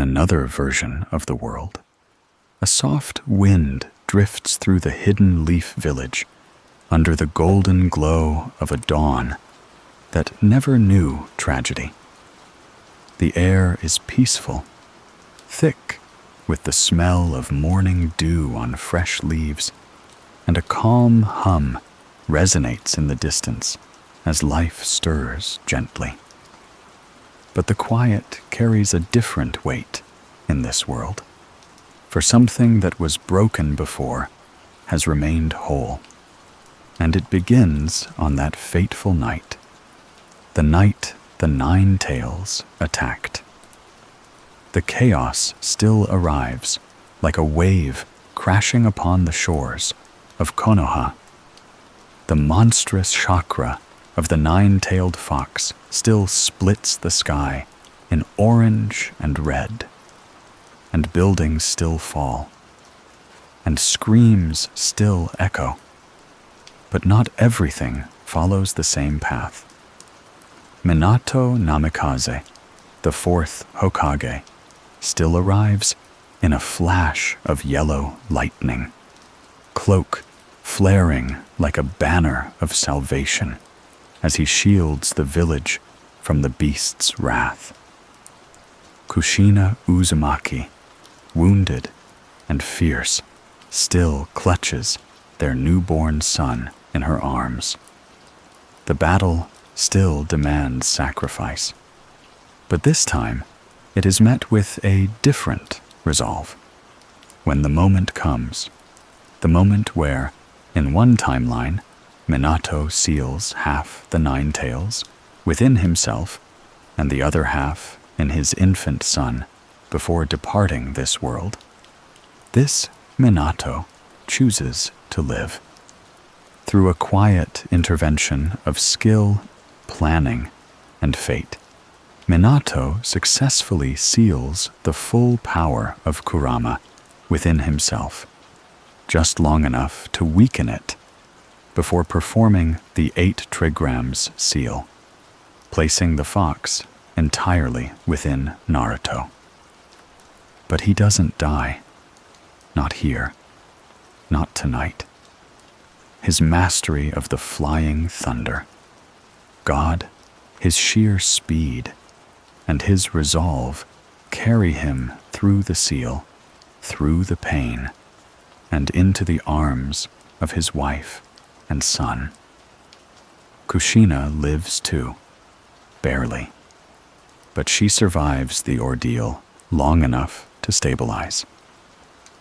another version of the world, a soft wind drifts through the hidden leaf village under the golden glow of a dawn that never knew tragedy. The air is peaceful, thick with the smell of morning dew on fresh leaves, and a calm hum resonates in the distance as life stirs gently. But the quiet carries a different weight in this world, for something that was broken before has remained whole, and it begins on that fateful night, the night the Nine Tails attacked. The chaos still arrives like a wave crashing upon the shores of Konoha. The monstrous chakra of the nine-tailed fox still splits the sky in orange and red, and buildings still fall, and screams still echo. But not everything follows the same path. Minato Namikaze, the Fourth Hokage, still arrives in a flash of yellow lightning, cloak flaring like a banner of salvation as he shields the village from the beast's wrath. Kushina Uzumaki, wounded and fierce, still clutches their newborn son in her arms. The battle still demands sacrifice, but this time it is met with a different resolve. When the moment comes, the moment where, in one timeline, Minato seals half the Nine Tails within himself and the other half in his infant son before departing this world, this Minato chooses to live. Through a quiet intervention of skill, planning, and fate, Minato successfully seals the full power of Kurama within himself, just long enough to weaken it before performing the 8 trigrams seal, placing the fox entirely within Naruto. But he doesn't die. Not here. Not tonight. His mastery of the flying thunder, God, his sheer speed, and his resolve carry him through the seal, through the pain, and into the arms of his wife and son. Kushina lives too, barely, but she survives the ordeal long enough to stabilize.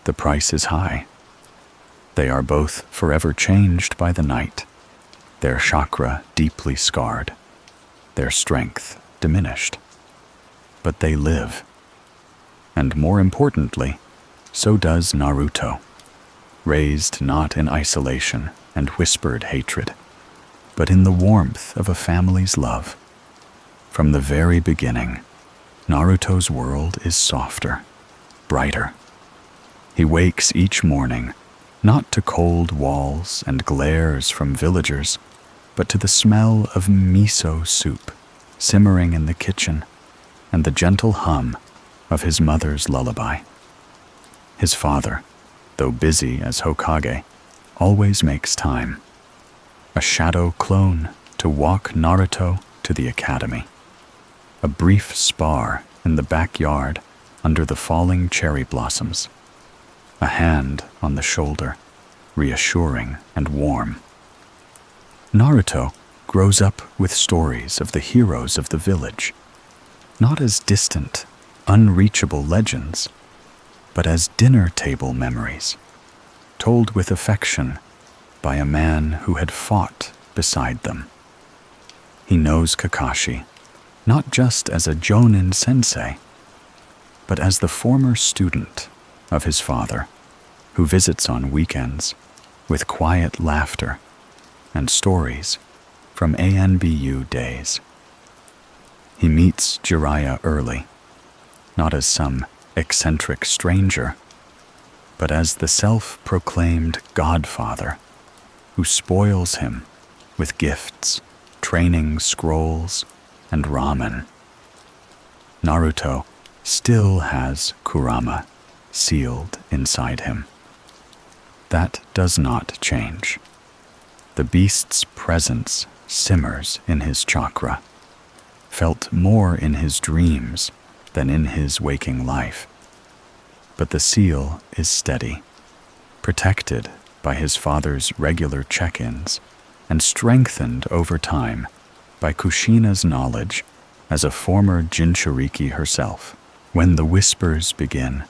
The price is high. They are both forever changed by the night, their chakra deeply scarred, their strength diminished. But they live. And more importantly, so does Naruto, raised not in isolation and whispered hatred, but in the warmth of a family's love. From the very beginning, Naruto's world is softer, brighter. He wakes each morning not to cold walls and glares from villagers, but to the smell of miso soup simmering in the kitchen and the gentle hum of his mother's lullaby. His father, though busy as Hokage, always makes time. A shadow clone to walk Naruto to the academy. A brief spar in the backyard under the falling cherry blossoms. A hand on the shoulder, reassuring and warm. Naruto grows up with stories of the heroes of the village, not as distant, unreachable legends, but as dinner table memories, told with affection by a man who had fought beside them. He knows Kakashi, not just as a Jonin sensei, but as the former student of his father, who visits on weekends with quiet laughter and stories from ANBU days. He meets Jiraiya early, not as some eccentric stranger, but as the self-proclaimed godfather who spoils him with gifts, training scrolls, and ramen. Naruto still has Kurama sealed inside him. That does not change. The beast's presence simmers in his chakra, felt more in his dreams than in his waking life. But the seal is steady, protected by his father's regular check-ins and strengthened over time by Kushina's knowledge as a former Jinchuriki herself. When the whispers begin,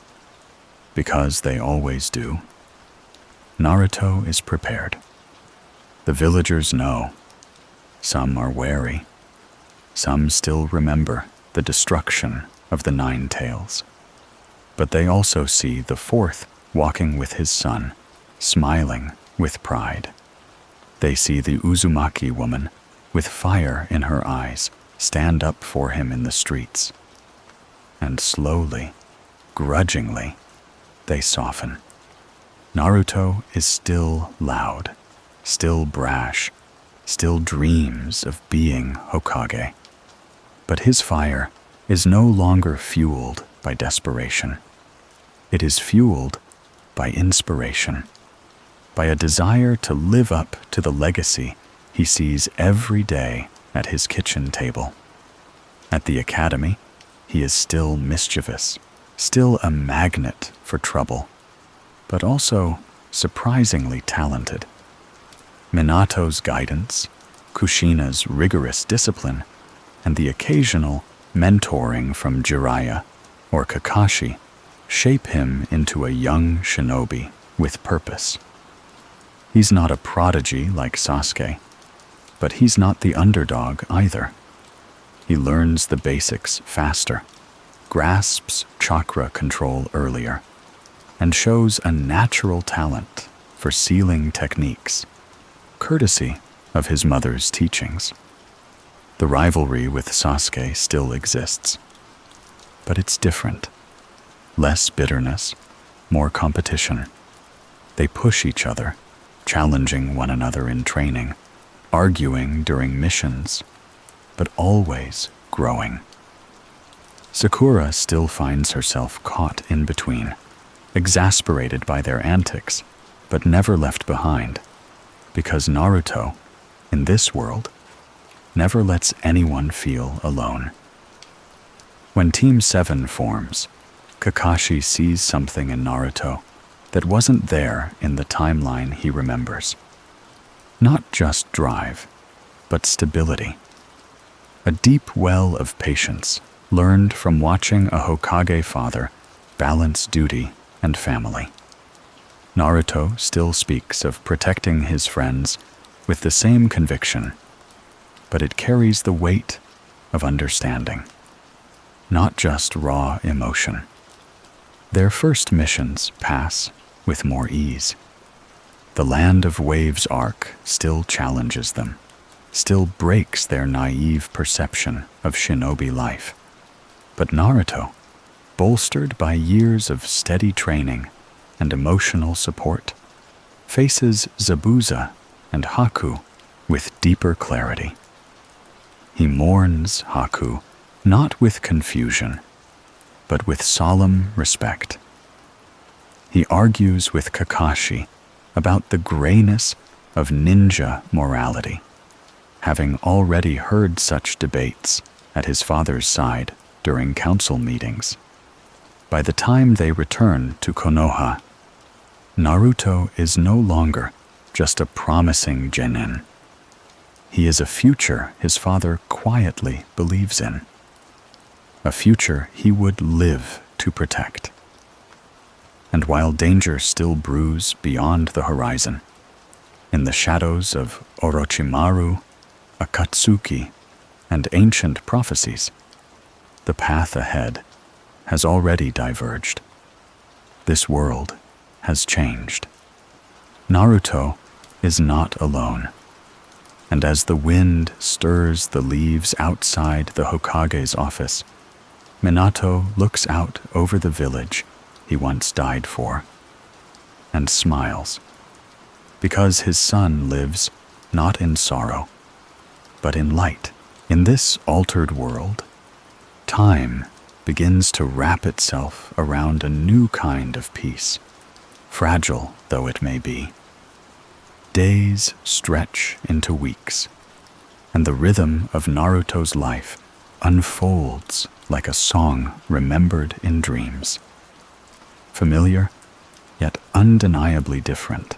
because they always do, Naruto is prepared. The villagers know. Some are wary. Some still remember the destruction of the Nine Tails. But they also see the fourth walking with his son, smiling with pride. They see the Uzumaki woman with fire in her eyes stand up for him in the streets. And slowly, grudgingly, they soften. Naruto is still loud, still brash, still dreams of being Hokage. But his fire is no longer fueled by desperation. It is fueled by inspiration, by a desire to live up to the legacy he sees every day at his kitchen table. At the academy, he is still mischievous, still a magnet for trouble, but also surprisingly talented. Minato's guidance, Kushina's rigorous discipline, and the occasional mentoring from Jiraiya or Kakashi shape him into a young shinobi with purpose. He's not a prodigy like Sasuke, but he's not the underdog either. He learns the basics faster, grasps chakra control earlier, and shows a natural talent for sealing techniques, courtesy of his mother's teachings. The rivalry with Sasuke still exists, but it's different. Less bitterness, more competition. They push each other, challenging one another in training, arguing during missions, but always growing. Sakura still finds herself caught in between, exasperated by their antics, but never left behind, because Naruto, in this world, never lets anyone feel alone. When Team 7 forms, Kakashi sees something in Naruto that wasn't there in the timeline he remembers. Not just drive, but stability. A deep well of patience learned from watching a Hokage father balance duty and family. Naruto still speaks of protecting his friends with the same conviction, but it carries the weight of understanding, not just raw emotion. Their first missions pass with more ease. The Land of Waves arc still challenges them, still breaks their naive perception of shinobi life. But Naruto, bolstered by years of steady training and emotional support, faces Zabuza and Haku with deeper clarity. He mourns Haku not with confusion, but with solemn respect. He argues with Kakashi about the grayness of ninja morality, having already heard such debates at his father's side during council meetings. By the time they return to Konoha, Naruto is no longer just a promising genin. He is a future his father quietly believes in, a future he would live to protect. And while dangers still brews beyond the horizon, in the shadows of Orochimaru, Akatsuki, and ancient prophecies, the path ahead has already diverged. This world has changed. Naruto is not alone, and as the wind stirs the leaves outside the Hokage's office, Minato looks out over the village he once died for, and smiles, because his son lives not in sorrow, but in light. In this altered world, time begins to wrap itself around a new kind of peace, fragile though it may be. Days stretch into weeks, and the rhythm of Naruto's life unfolds like a song remembered in dreams. Familiar, yet undeniably different.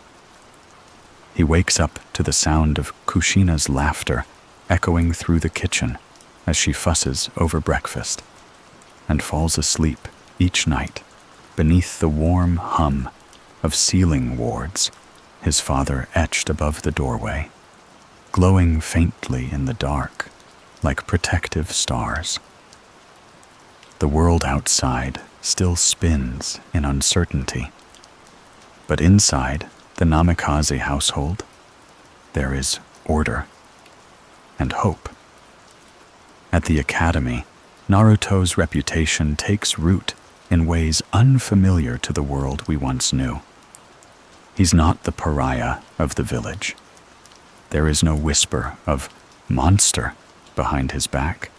He wakes up to the sound of Kushina's laughter echoing through the kitchen as she fusses over breakfast, and falls asleep each night beneath the warm hum of ceiling wards his father etched above the doorway, glowing faintly in the dark like protective stars. The world outside still spins in uncertainty, but inside the Namikaze household, there is order and hope. At the academy, Naruto's reputation takes root in ways unfamiliar to the world we once knew. He's not the pariah of the village. There is no whisper of monster behind his back,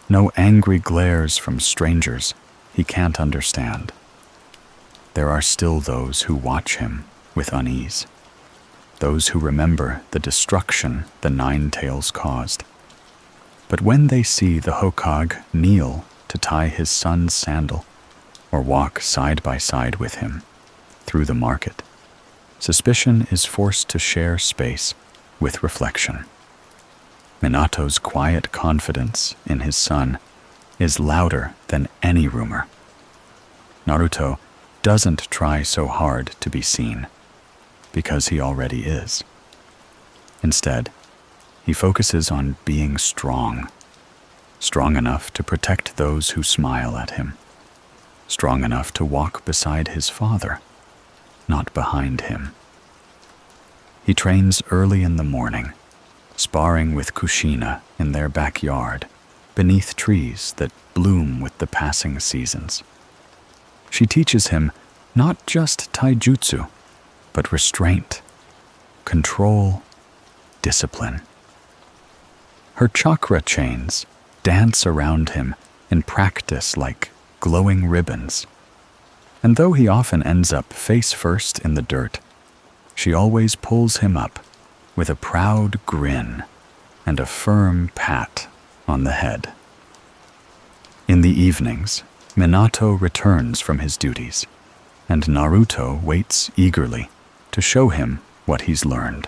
no angry glares from strangers he can't understand. There are still those who watch him with unease, those who remember the destruction the Nine Tails caused. But when they see the Hokage kneel to tie his son's sandal, or walk side by side with him through the market, suspicion is forced to share space with reflection. Minato's quiet confidence in his son is louder than any rumor. Naruto doesn't try so hard to be seen, because he already is. Instead, he focuses on being strong enough to protect those who smile at him, strong enough to walk beside his father, not behind him. He trains early in the morning, sparring with Kushina in their backyard, beneath trees that bloom with the passing seasons. She teaches him not just taijutsu, but restraint, control, discipline. Her chakra chains dance around him in practice like glowing ribbons. And though he often ends up face first in the dirt, she always pulls him up with a proud grin and a firm pat on the head. In the evenings, Minato returns from his duties, and Naruto waits eagerly to show him what he's learned.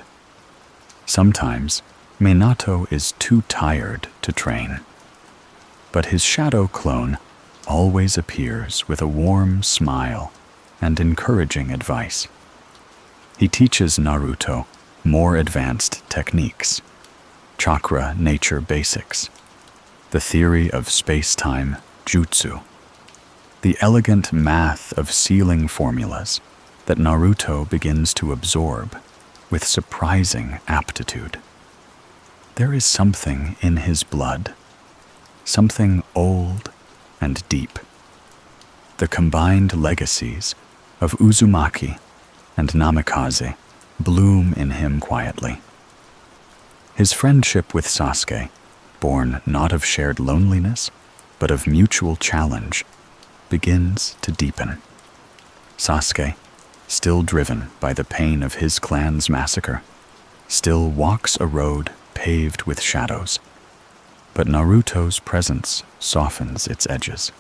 Sometimes, Minato is too tired to train, but his shadow clone always appears with a warm smile and encouraging advice. He teaches Naruto more advanced techniques, chakra nature basics, the theory of space-time jutsu, the elegant math of sealing formulas that Naruto begins to absorb with surprising aptitude. There is something in his blood, something old and deep. The combined legacies of Uzumaki and Namikaze bloom in him quietly. His friendship with Sasuke, born not of shared loneliness, but of mutual challenge, begins to deepen. Sasuke, still driven by the pain of his clan's massacre, still walks a road paved with shadows, but Naruto's presence softens its edges.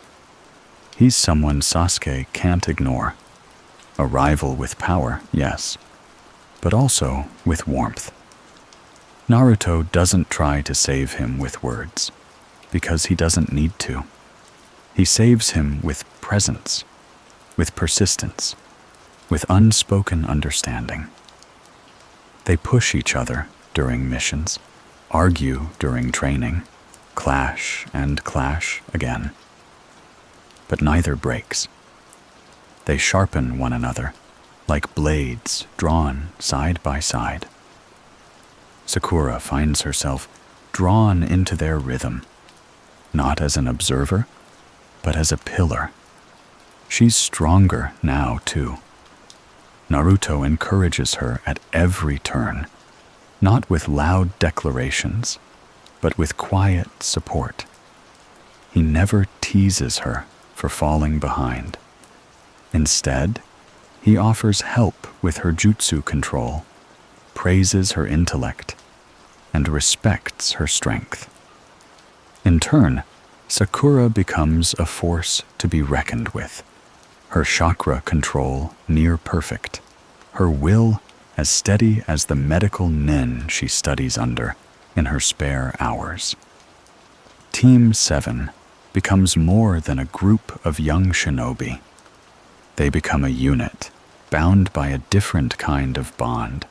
He's someone Sasuke can't ignore, a rival with power, yes, but also with warmth. Naruto doesn't try to save him with words, because he doesn't need to. He saves him with presence, with persistence, with unspoken understanding. They push each other during missions, argue during training, clash and clash again. But neither breaks. They sharpen one another like blades drawn side by side. Sakura finds herself drawn into their rhythm, not as an observer, but as a pillar. She's stronger now, too. Naruto encourages her at every turn, not with loud declarations, but with quiet support. he never teases her for falling behind. Instead, he offers help with her jutsu control, praises her intellect, and respects her strength. In turn, Sakura becomes a force to be reckoned with, her chakra control near perfect, her will as steady as the medical nin she studies under in her spare hours. Team 7 becomes more than a group of young shinobi. They become a unit, bound by a different kind of bond.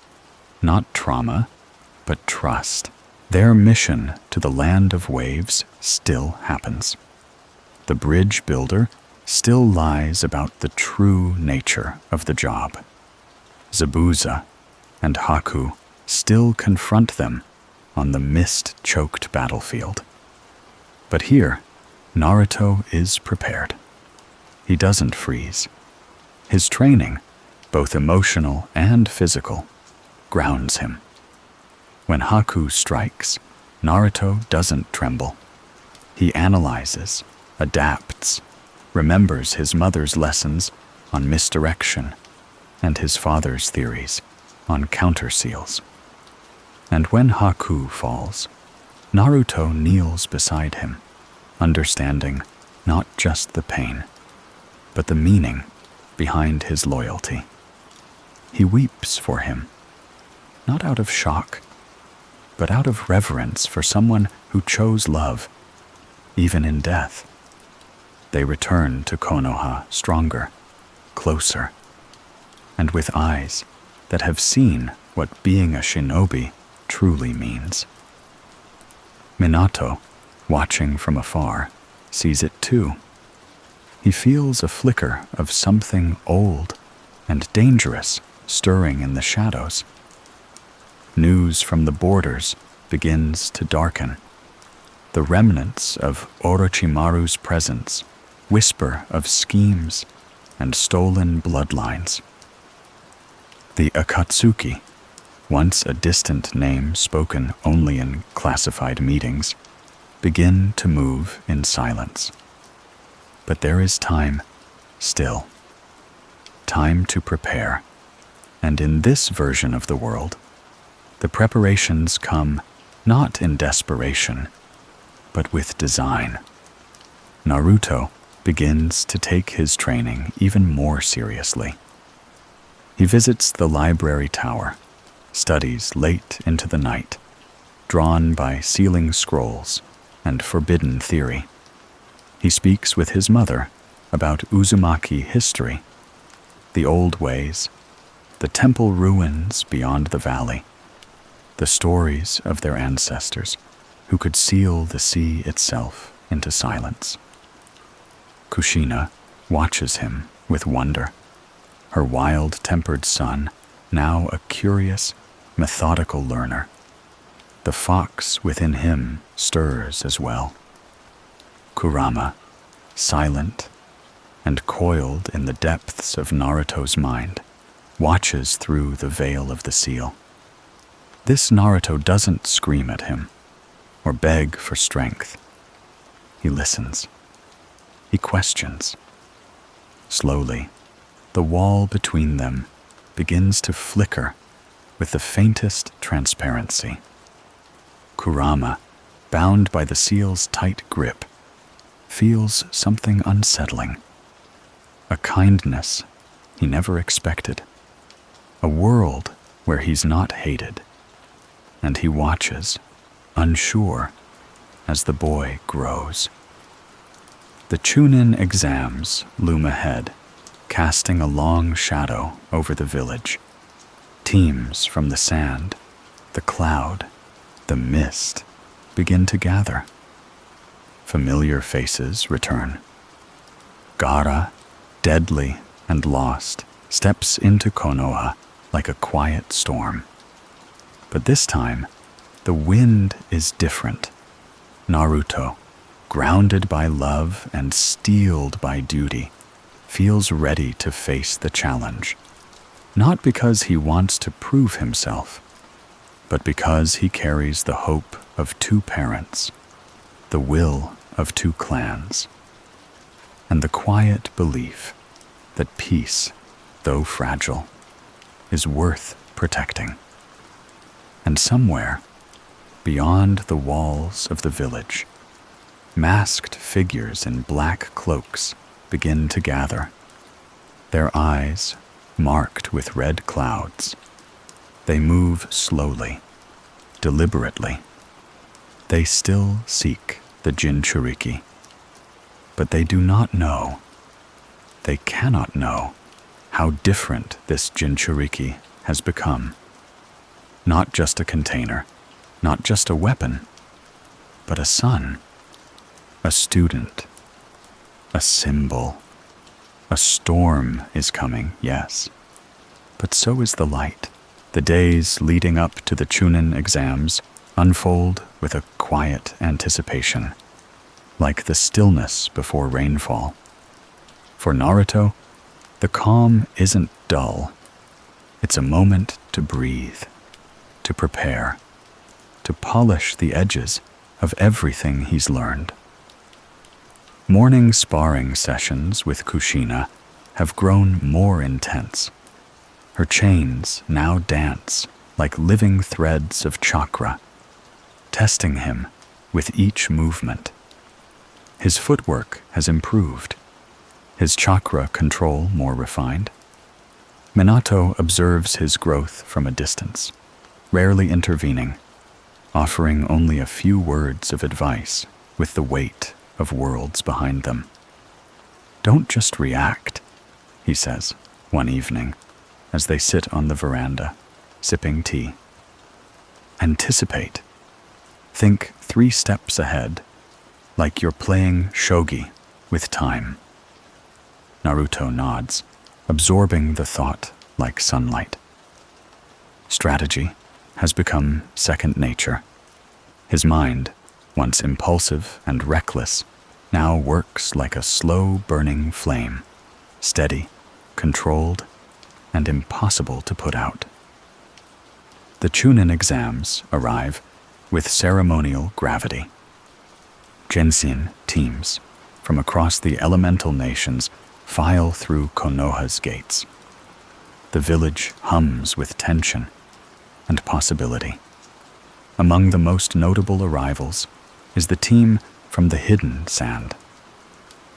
Not trauma, but trust. Their mission to the land of waves still happens. The bridge builder still lies about the true nature of the job. Zabuza and Haku still confront them on the mist-choked battlefield. But here, Naruto is prepared. He doesn't freeze. His training, both emotional and physical, grounds him. When Haku strikes, Naruto doesn't tremble. He analyzes, adapts, remembers his mother's lessons on misdirection and his father's theories on counterseals. And when Haku falls, Naruto kneels beside him, understanding not just the pain, but the meaning behind his loyalty. He weeps for him, not out of shock, but out of reverence for someone who chose love, even in death. They return to Konoha stronger, closer, and with eyes that have seen what being a shinobi truly means. Minato, watching from afar, sees it too. He feels a flicker of something old and dangerous stirring in the shadows. News from the borders begins to darken. The remnants of Orochimaru's presence whisper of schemes and stolen bloodlines. The Akatsuki, once a distant name spoken only in classified meetings, begin to move in silence. But there is time still. Time to prepare. And in this version of the world, the preparations come not in desperation, but with design. Naruto begins to take his training even more seriously. He visits the library tower, studies late into the night, drawn by sealing scrolls and forbidden theory. He speaks with his mother about Uzumaki history, the old ways, the temple ruins beyond the valley, the stories of their ancestors who could seal the sea itself into silence. Kushina watches him with wonder, her wild-tempered son now a curious, methodical learner. The fox within him stirs as well. Kurama, silent and coiled in the depths of Naruto's mind, watches through the veil of the seal. This Naruto doesn't scream at him or beg for strength. He listens. He questions. Slowly, the wall between them begins to flicker with the faintest transparency. Kurama, bound by the seal's tight grip, feels something unsettling. A kindness he never expected. A world where he's not hated. And he watches, unsure, as the boy grows. The Chunin exams loom ahead, casting a long shadow over the village. Teams from the sand, the cloud, the mist begin to gather. Familiar faces return. Gaara, deadly and lost, steps into Konoha like a quiet storm. But this time, the wind is different. Naruto, grounded by love and steeled by duty, feels ready to face the challenge. Not because he wants to prove himself, but because he carries the hope of two parents, the will of two clans, and the quiet belief that peace, though fragile, is worth protecting. And somewhere, beyond the walls of the village, masked figures in black cloaks begin to gather, their eyes marked with red clouds. They move slowly, deliberately. They still seek the Jinchuriki, but they do not know, they cannot know, how different this Jinchuriki has become. Not just a container, not just a weapon, but a son, a student, a symbol. A storm is coming, yes, but so is the light. The days leading up to the Chunin exams unfold with a quiet anticipation, like the stillness before rainfall. For Naruto, the calm isn't dull. It's a moment to breathe, to prepare, to polish the edges of everything he's learned. Morning sparring sessions with Kushina have grown more intense. Her chains now dance like living threads of chakra, testing him with each movement. His footwork has improved, his chakra control more refined. Minato observes his growth from a distance, rarely intervening, offering only a few words of advice with the weight of worlds behind them. "Don't just react," he says one evening as they sit on the veranda, sipping tea. "Anticipate. Think 3 steps ahead, like you're playing shogi with time." Naruto nods, absorbing the thought like sunlight. Strategy has become second nature. His mind, once impulsive and reckless, now works like a slow-burning flame, steady, controlled, and impossible to put out. The Chunin exams arrive with ceremonial gravity. Genshin teams from across the elemental nations file through Konoha's gates. The village hums with tension and possibility. Among the most notable arrivals is the team from the hidden sand.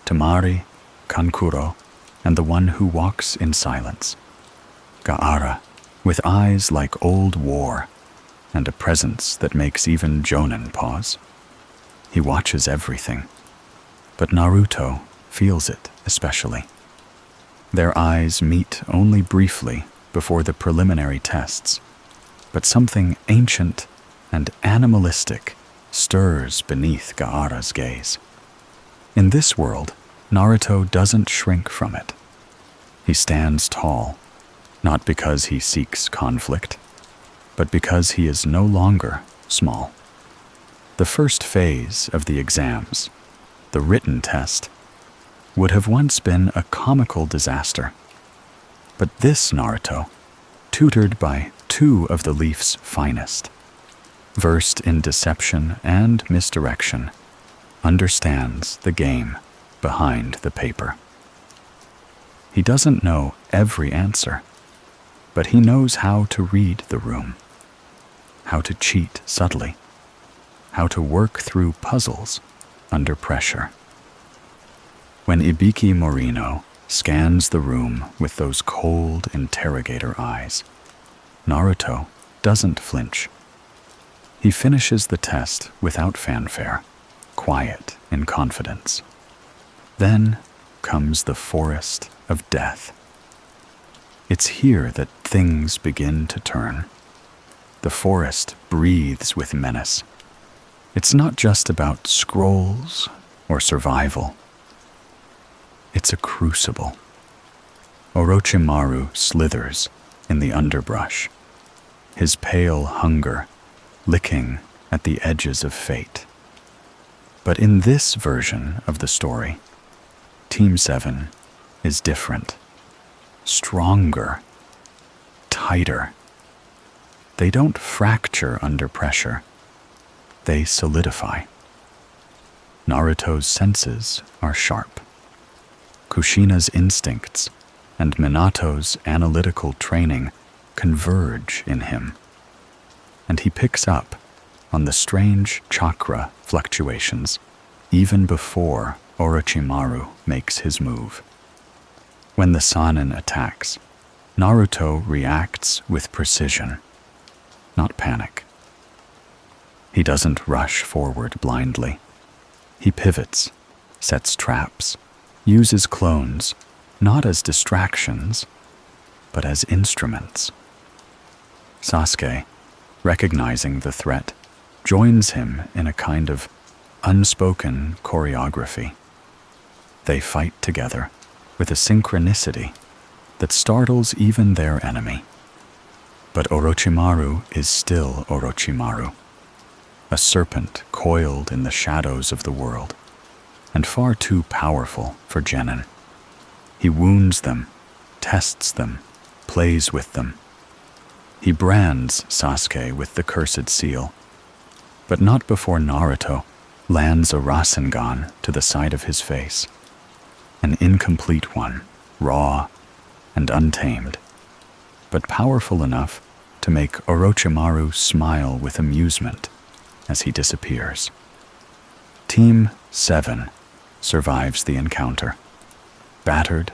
Tamari, Kankuro, and the one who walks in silence. Gaara, with eyes like old war, and a presence that makes even Jonin pause. He watches everything, but Naruto feels it especially. Their eyes meet only briefly before the preliminary tests, but something ancient and animalistic stirs beneath Gaara's gaze. In this world, Naruto doesn't shrink from it. He stands tall, not because he seeks conflict, but because he is no longer small. The first phase of the exams, the written test, would have once been a comical disaster. But this Naruto, tutored by 2 of the Leaf's finest, versed in deception and misdirection, understands the game behind the paper. He doesn't know every answer, but he knows how to read the room, how to cheat subtly, how to work through puzzles under pressure. When Ibiki Morino scans the room with those cold interrogator eyes, Naruto doesn't flinch. He finishes the test without fanfare, quiet in confidence. Then comes the forest of death. It's here that things begin to turn. The forest breathes with menace. It's not just about scrolls or survival. It's a crucible. Orochimaru slithers in the underbrush, his pale hunger licking at the edges of fate. But in this version of the story, Team 7 is different, stronger, tighter. They don't fracture under pressure, they solidify. Naruto's senses are sharp. Kushina's instincts and Minato's analytical training converge in him, and he picks up on the strange chakra fluctuations even before Orochimaru makes his move. When the Sannin attacks, Naruto reacts with precision, not panic. He doesn't rush forward blindly. He pivots, sets traps, uses clones, not as distractions, but as instruments. Sasuke, recognizing the threat, joins him in a kind of unspoken choreography. They fight together with a synchronicity that startles even their enemy. But Orochimaru is still Orochimaru, a serpent coiled in the shadows of the world, and far too powerful for Genin. He wounds them, tests them, plays with them. He brands Sasuke with the cursed seal, but not before Naruto lands a Rasengan to the side of his face, an incomplete one, raw and untamed, but powerful enough to make Orochimaru smile with amusement as he disappears. Team 7 survives the encounter, battered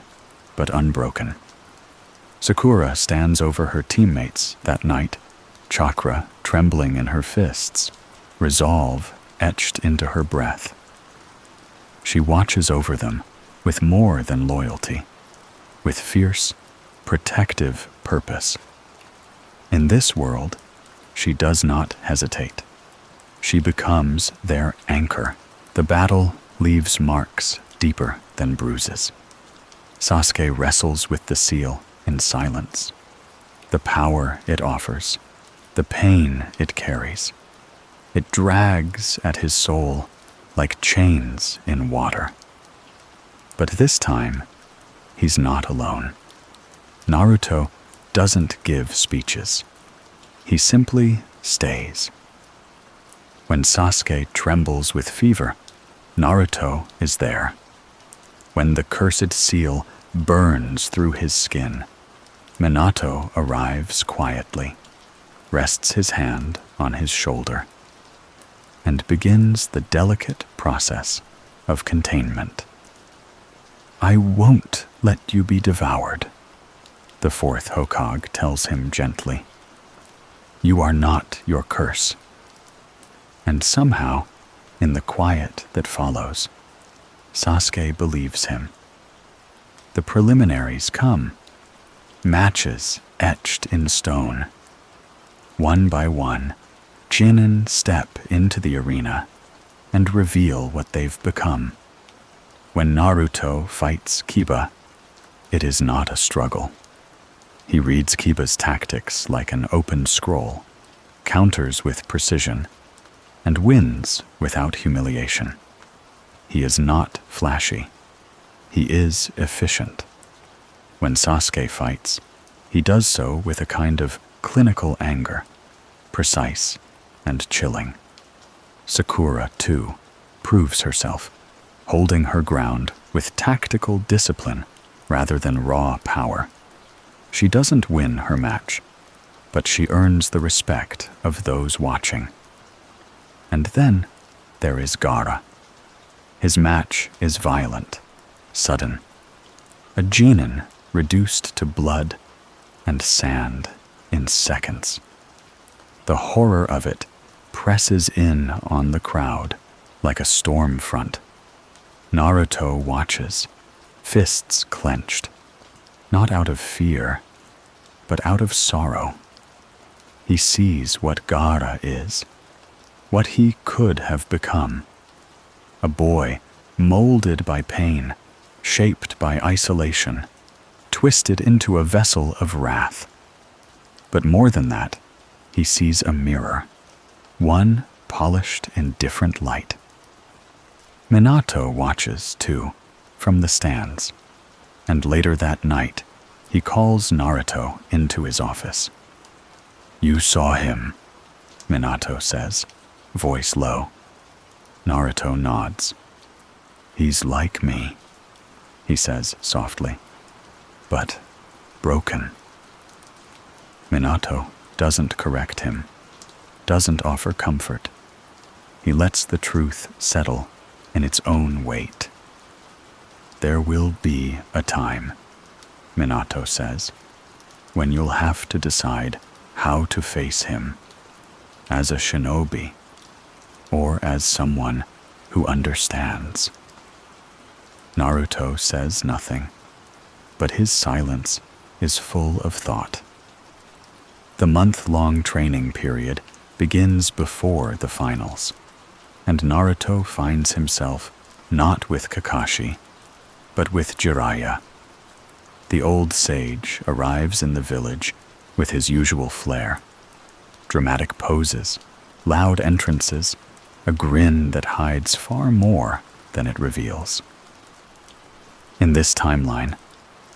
but unbroken. Sakura stands over her teammates that night, chakra trembling in her fists, resolve etched into her breath. She watches over them with more than loyalty, with fierce, protective purpose. In this world, she does not hesitate. She becomes their anchor. The battle leaves marks deeper than bruises. Sasuke wrestles with the seal in silence. The power it offers, the pain it carries. It drags at his soul like chains in water. But this time, he's not alone. Naruto doesn't give speeches. He simply stays. When Sasuke trembles with fever, Naruto is there. When the cursed seal burns through his skin, Minato arrives quietly, rests his hand on his shoulder, and begins the delicate process of containment. "I won't let you be devoured," the Fourth Hokage tells him gently. "You are not your curse." And somehow, in the quiet that follows, Sasuke believes him. The preliminaries come, matches etched in stone. One by one, Chunin step into the arena and reveal what they've become. When Naruto fights Kiba, it is not a struggle. He reads Kiba's tactics like an open scroll, counters with precision, and wins without humiliation. He is not flashy. He is efficient. When Sasuke fights, he does so with a kind of clinical anger, precise and chilling. Sakura, too, proves herself, holding her ground with tactical discipline rather than raw power. She doesn't win her match, but she earns the respect of those watching. And then there is Gaara. His match is violent, sudden. A genin reduced to blood and sand in seconds. The horror of it presses in on the crowd like a storm front. Naruto watches, fists clenched, not out of fear, but out of sorrow. He sees what Gaara is, what he could have become. A boy molded by pain, shaped by isolation, twisted into a vessel of wrath. But more than that, he sees a mirror, one polished in different light. Minato watches, too, from the stands, and later that night, he calls Naruto into his office. "You saw him," Minato says, voice low. Naruto nods, "He's like me," he says softly, "but broken." Minato doesn't correct him, doesn't offer comfort. He lets the truth settle in its own weight. "There will be a time," Minato says, "when you'll have to decide how to face him, as a shinobi or as someone who understands." Naruto says nothing, but his silence is full of thought. The month-long training period begins before the finals, and Naruto finds himself not with Kakashi, but with Jiraiya. The old sage arrives in the village with his usual flair. Dramatic poses, loud entrances, a grin that hides far more than it reveals. In this timeline,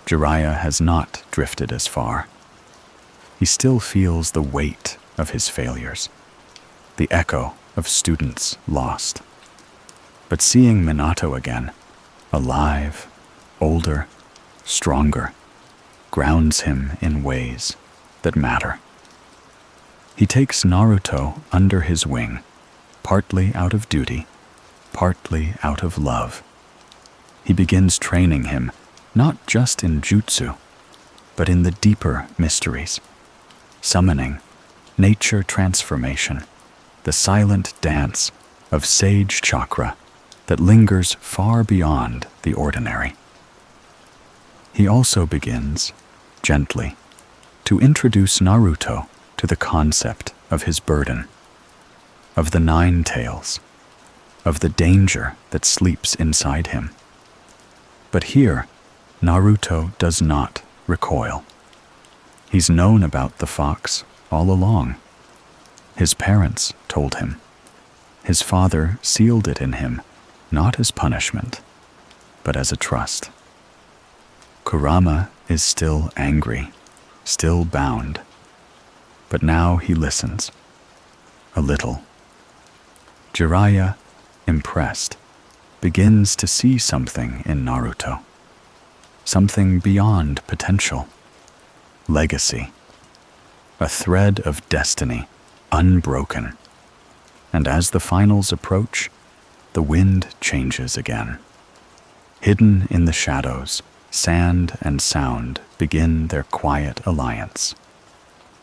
Jiraiya has not drifted as far. He still feels the weight of his failures, the echo of students lost. But seeing Minato again, alive, older, stronger, grounds him in ways that matter. He takes Naruto under his wing, partly out of duty, partly out of love. He begins training him not just in jutsu, but in the deeper mysteries, summoning, nature transformation, the silent dance of sage chakra that lingers far beyond the ordinary. He also begins, gently, to introduce Naruto to the concept of his burden, of the 9 tails, of the danger that sleeps inside him. But here, Naruto does not recoil. He's known about the fox all along. His parents told him. His father sealed it in him, not as punishment, but as a trust. Kurama is still angry, still bound, but now he listens. A little. Jiraiya, impressed, begins to see something in Naruto. Something beyond potential. Legacy. A thread of destiny, unbroken. And as the finals approach, the wind changes again. Hidden in the shadows, sand and sound begin their quiet alliance.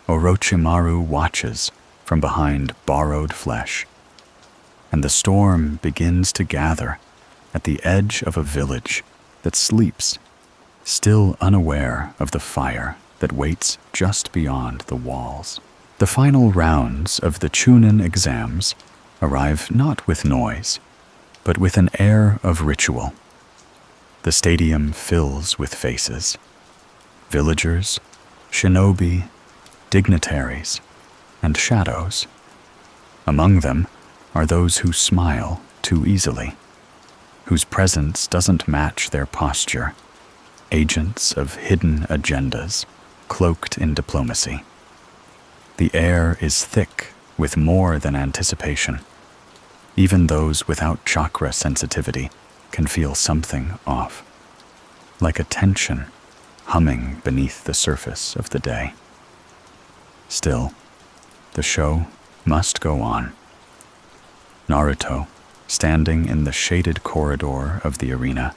Orochimaru watches from behind borrowed flesh, and the storm begins to gather at the edge of a village that sleeps, still unaware of the fire that waits just beyond the walls. The final rounds of the Chunin exams arrive not with noise, but with an air of ritual. The stadium fills with faces. Villagers, shinobi, dignitaries, and shadows. Among them are those who smile too easily, whose presence doesn't match their posture, agents of hidden agendas, cloaked in diplomacy. The air is thick with more than anticipation. Even those without chakra sensitivity can feel something off, like a tension humming beneath the surface of the day. Still, the show must go on. Naruto, standing in the shaded corridor of the arena,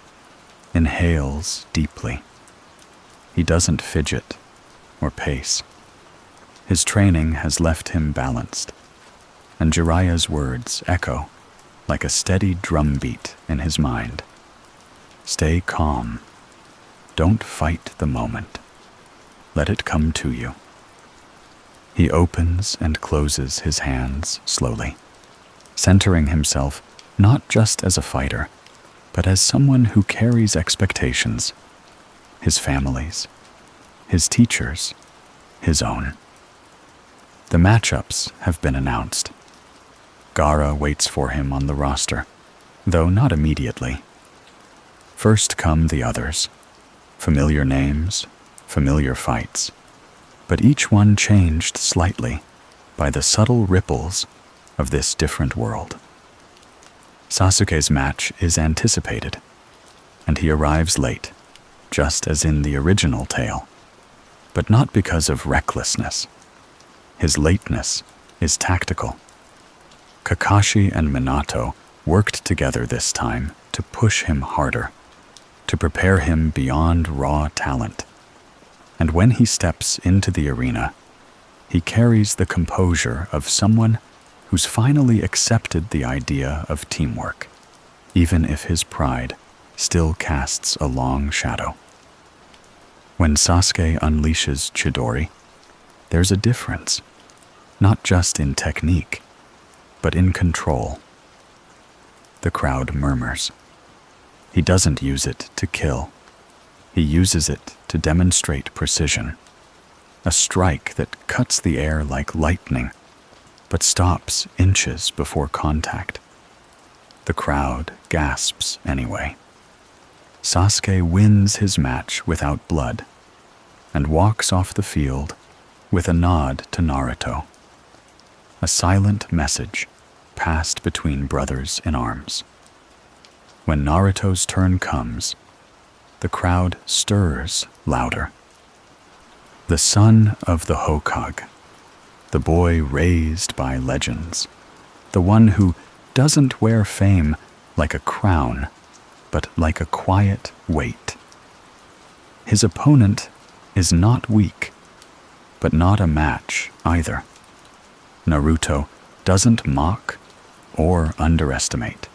inhales deeply. He doesn't fidget or pace. His training has left him balanced, and Jiraiya's words echo like a steady drumbeat in his mind. Stay calm. Don't fight the moment. Let it come to you. He opens and closes his hands slowly, centering himself not just as a fighter, but as someone who carries expectations, his family's, his teachers', his own. The matchups have been announced. Gaara waits for him on the roster, though not immediately. First come the others, familiar names, familiar fights, but each one changed slightly by the subtle ripples of this different world. Sasuke's match is anticipated, and he arrives late, just as in the original tale, but not because of recklessness. His lateness is tactical. Kakashi and Minato worked together this time to push him harder, to prepare him beyond raw talent. And when he steps into the arena, he carries the composure of someone who's finally accepted the idea of teamwork, even if his pride still casts a long shadow. When Sasuke unleashes Chidori, there's a difference, not just in technique, but in control. The crowd murmurs. He doesn't use it to kill. He uses it to demonstrate precision, a strike that cuts the air like lightning, but stops inches before contact. The crowd gasps anyway. Sasuke wins his match without blood and walks off the field with a nod to Naruto. A silent message passed between brothers in arms. When Naruto's turn comes, the crowd stirs louder. The son of the Hokage, the boy raised by legends, the one who doesn't wear fame like a crown, but like a quiet weight. His opponent is not weak, but not a match either. Naruto doesn't mock or underestimate.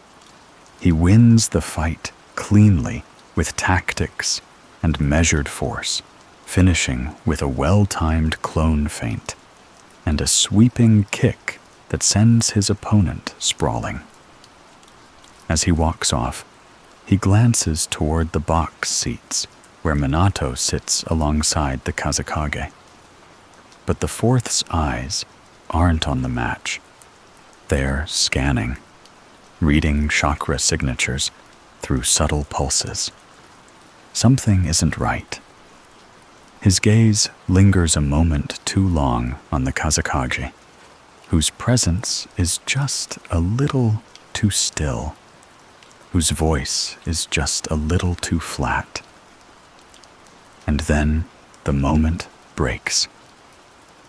He wins the fight cleanly with tactics and measured force, finishing with a well-timed clone feint and a sweeping kick that sends his opponent sprawling. As he walks off, he glances toward the box seats where Minato sits alongside the Kazekage. But the Fourth's eyes aren't on the match. They're scanning, reading chakra signatures through subtle pulses. Something isn't right. His gaze lingers a moment too long on the Kazekage, whose presence is just a little too still, whose voice is just a little too flat. And then the moment breaks.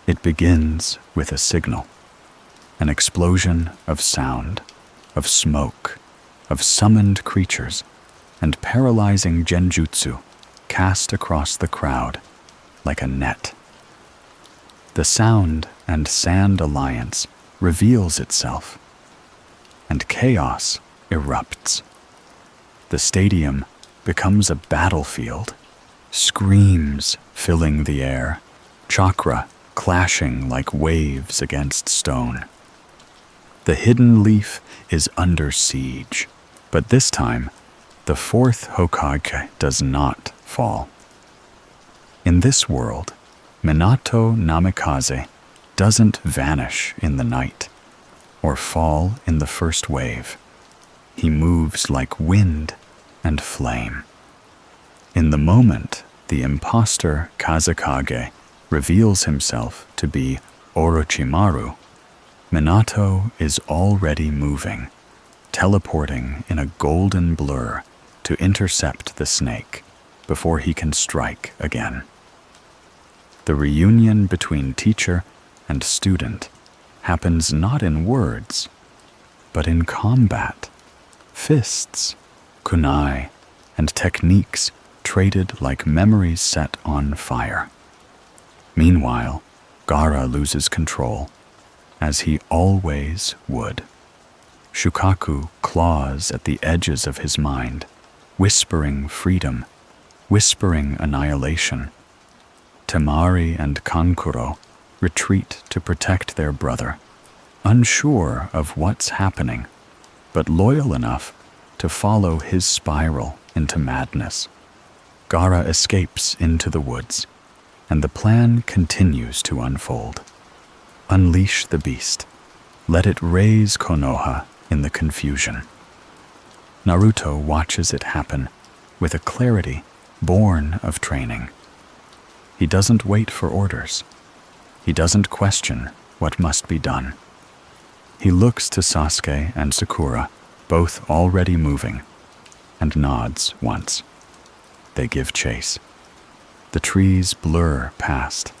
It begins with a signal, an explosion of sound, of smoke, of summoned creatures, and paralyzing genjutsu cast across the crowd like a net. The sound and sand alliance reveals itself, and chaos erupts. The stadium becomes a battlefield, screams filling the air, chakra clashing like waves against stone. The hidden leaf is under siege, but this time, the Fourth Hokage does not fall. In this world, Minato Namikaze doesn't vanish in the night or fall in the first wave. He moves like wind and flame. In the moment, the imposter Kazekage reveals himself to be Orochimaru, Minato is already moving, teleporting in a golden blur to intercept the snake before he can strike again. The reunion between teacher and student happens not in words, but in combat, fists, kunai, and techniques traded like memories set on fire. Meanwhile, Gaara loses control, as he always would. Shukaku claws at the edges of his mind, whispering freedom, whispering annihilation. Temari and Kankuro retreat to protect their brother, unsure of what's happening, but loyal enough to follow his spiral into madness. Gaara escapes into the woods, and the plan continues to unfold. Unleash the beast. Let it raise Konoha in the confusion. Naruto watches it happen with a clarity born of training. He doesn't wait for orders. He doesn't question what must be done. He looks to Sasuke and Sakura both already moving, and nods once. They give chase. The trees blur past.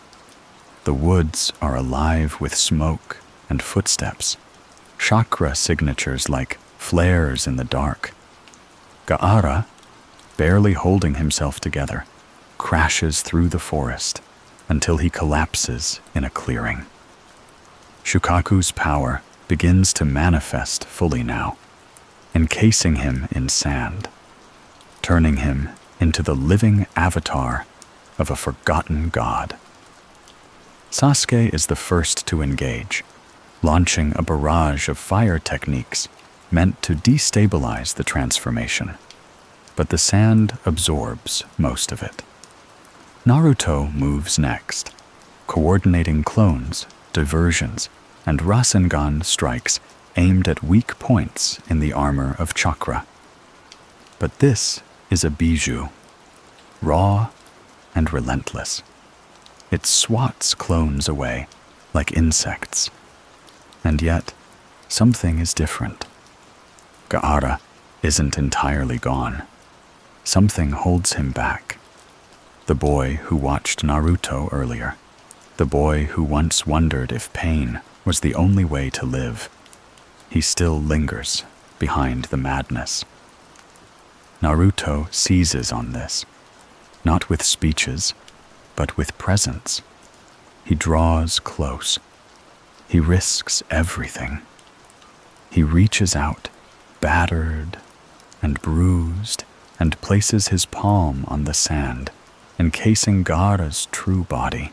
The woods are alive with smoke and footsteps, chakra signatures like flares in the dark. Gaara, barely holding himself together, crashes through the forest until he collapses in a clearing. Shukaku's power begins to manifest fully now, encasing him in sand, turning him into the living avatar of a forgotten god. Sasuke is the first to engage, launching a barrage of fire techniques meant to destabilize the transformation, but the sand absorbs most of it. Naruto moves next, coordinating clones, diversions, and Rasengan strikes aimed at weak points in the armor of chakra. But this is a bijou, raw and relentless. It swats clones away like insects. And yet, something is different. Gaara isn't entirely gone. Something holds him back. The boy who watched Naruto earlier, the boy who once wondered if pain was the only way to live, he still lingers behind the madness. Naruto seizes on this, not with speeches, but with presence. He draws close. He risks everything. He reaches out, battered and bruised, and places his palm on the sand, encasing Gaara's true body.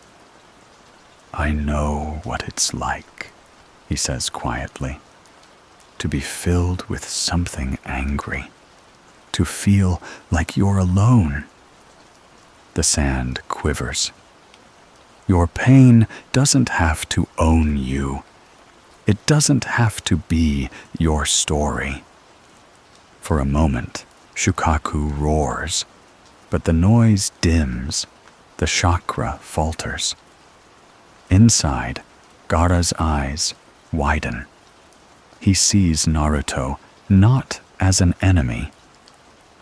"I know what it's like," he says quietly, "to be filled with something angry, to feel like you're alone." The sand quivers. Your pain doesn't have to own you. It doesn't have to be your story. For a moment, Shukaku roars, but the noise dims, the chakra falters. Inside, Gaara's eyes widen. He sees Naruto not as an enemy,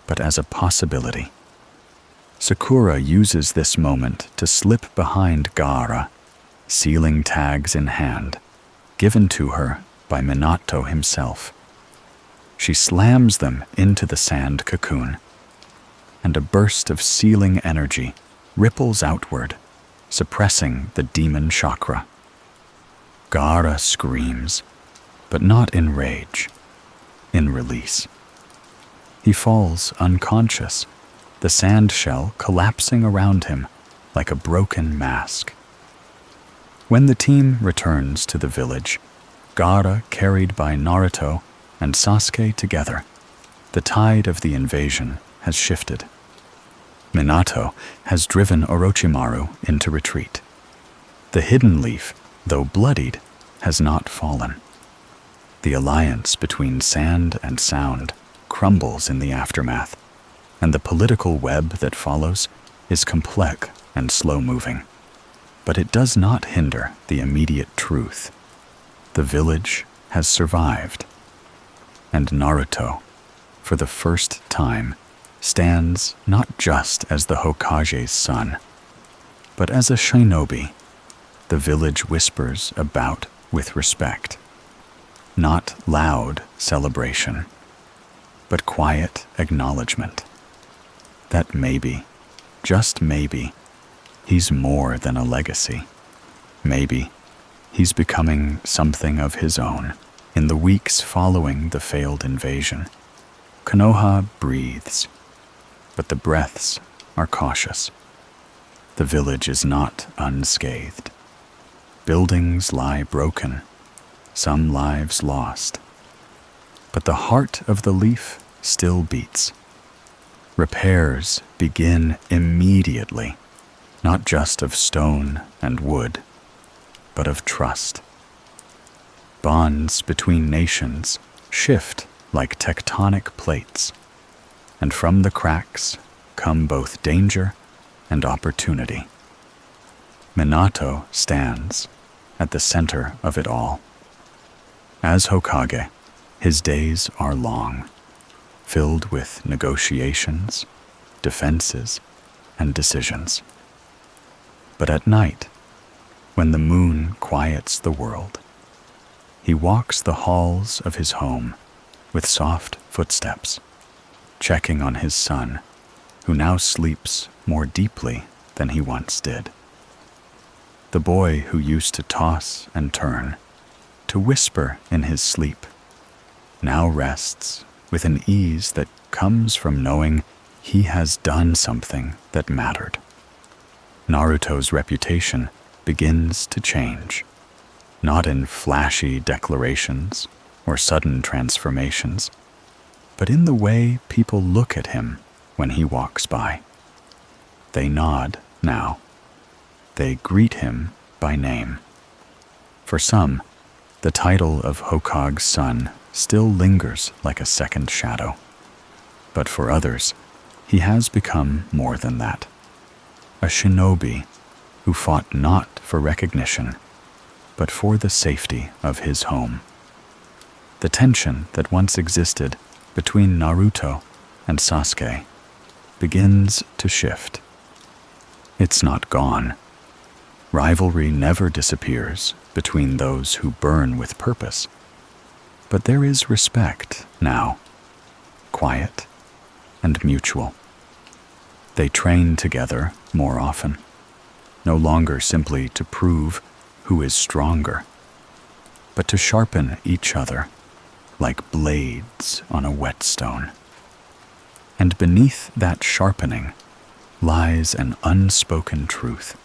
but as a possibility. Sakura uses this moment to slip behind Gaara, sealing tags in hand, given to her by Minato himself. She slams them into the sand cocoon, and a burst of sealing energy ripples outward, suppressing the demon chakra. Gaara screams, but not in rage, in release. He falls unconscious, the sand shell collapsing around him like a broken mask. When the team returns to the village, Gaara carried by Naruto and Sasuke together, the tide of the invasion has shifted. Minato has driven Orochimaru into retreat. The hidden leaf, though bloodied, has not fallen. The alliance between sand and sound crumbles in the aftermath, and the political web that follows is complex and slow-moving. But it does not hinder the immediate truth. The village has survived, and Naruto, for the first time, stands not just as the Hokage's son, but as a shinobi the village whispers about with respect. Not loud celebration, but quiet acknowledgement that maybe, just maybe, he's more than a legacy. Maybe he's becoming something of his own. In the weeks following the failed invasion, Konoha breathes, but the breaths are cautious. The village is not unscathed. Buildings lie broken, some lives lost. But the heart of the leaf still beats. Repairs begin immediately, not just of stone and wood, but of trust. Bonds between nations shift like tectonic plates, and from the cracks come both danger and opportunity. Minato stands at the center of it all. As Hokage, His days are long, filled with negotiations, defenses, and decisions. But at night, when the moon quiets the world, he walks the halls of his home with soft footsteps, checking on his son, who now sleeps more deeply than he once did. The boy who used to toss and turn, to whisper in his sleep, now rests with an ease that comes from knowing he has done something that mattered. Naruto's reputation begins to change, not in flashy declarations or sudden transformations, but in the way people look at him when he walks by. They nod now. They greet him by name. For some, the title of Hokage's son still lingers like a second shadow. But for others, he has become more than that. A shinobi who fought not for recognition, but for the safety of his home. The tension that once existed between Naruto and Sasuke begins to shift. It's not gone. Rivalry never disappears between those who burn with purpose. But there is respect now, quiet and mutual. They train together more often, no longer simply to prove who is stronger, but to sharpen each other like blades on a whetstone. And beneath that sharpening lies an unspoken truth.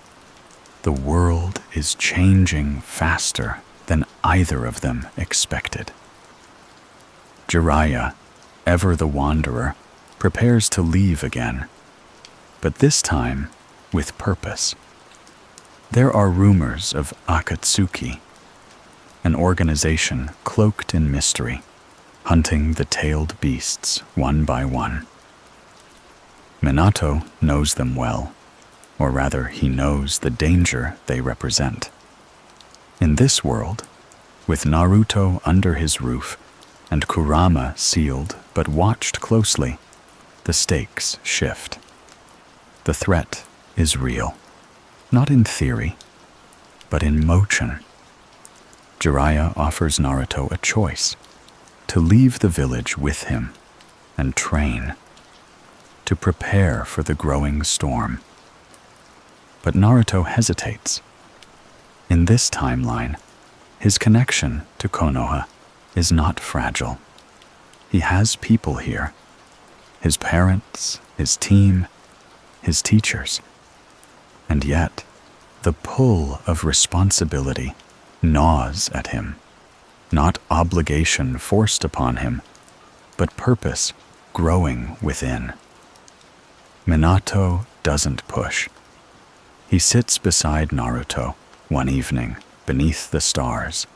The world is changing faster than either of them expected. Jiraiya, ever the wanderer, prepares to leave again, but this time with purpose. There are rumors of Akatsuki, an organization cloaked in mystery, hunting the tailed beasts one by one. Minato knows them well, or rather he knows the danger they represent. In this world, with Naruto under his roof and Kurama sealed but watched closely, the stakes shift. The threat is real, not in theory, but in motion. Jiraiya offers Naruto a choice: to leave the village with him and train, to prepare for the growing storm. But Naruto hesitates. In this timeline, his connection to Konoha is not fragile. He has people here: his parents, his team, his teachers. And yet, the pull of responsibility gnaws at him. Not obligation forced upon him, but purpose growing within. Minato doesn't push. He sits beside Naruto one evening beneath the stars,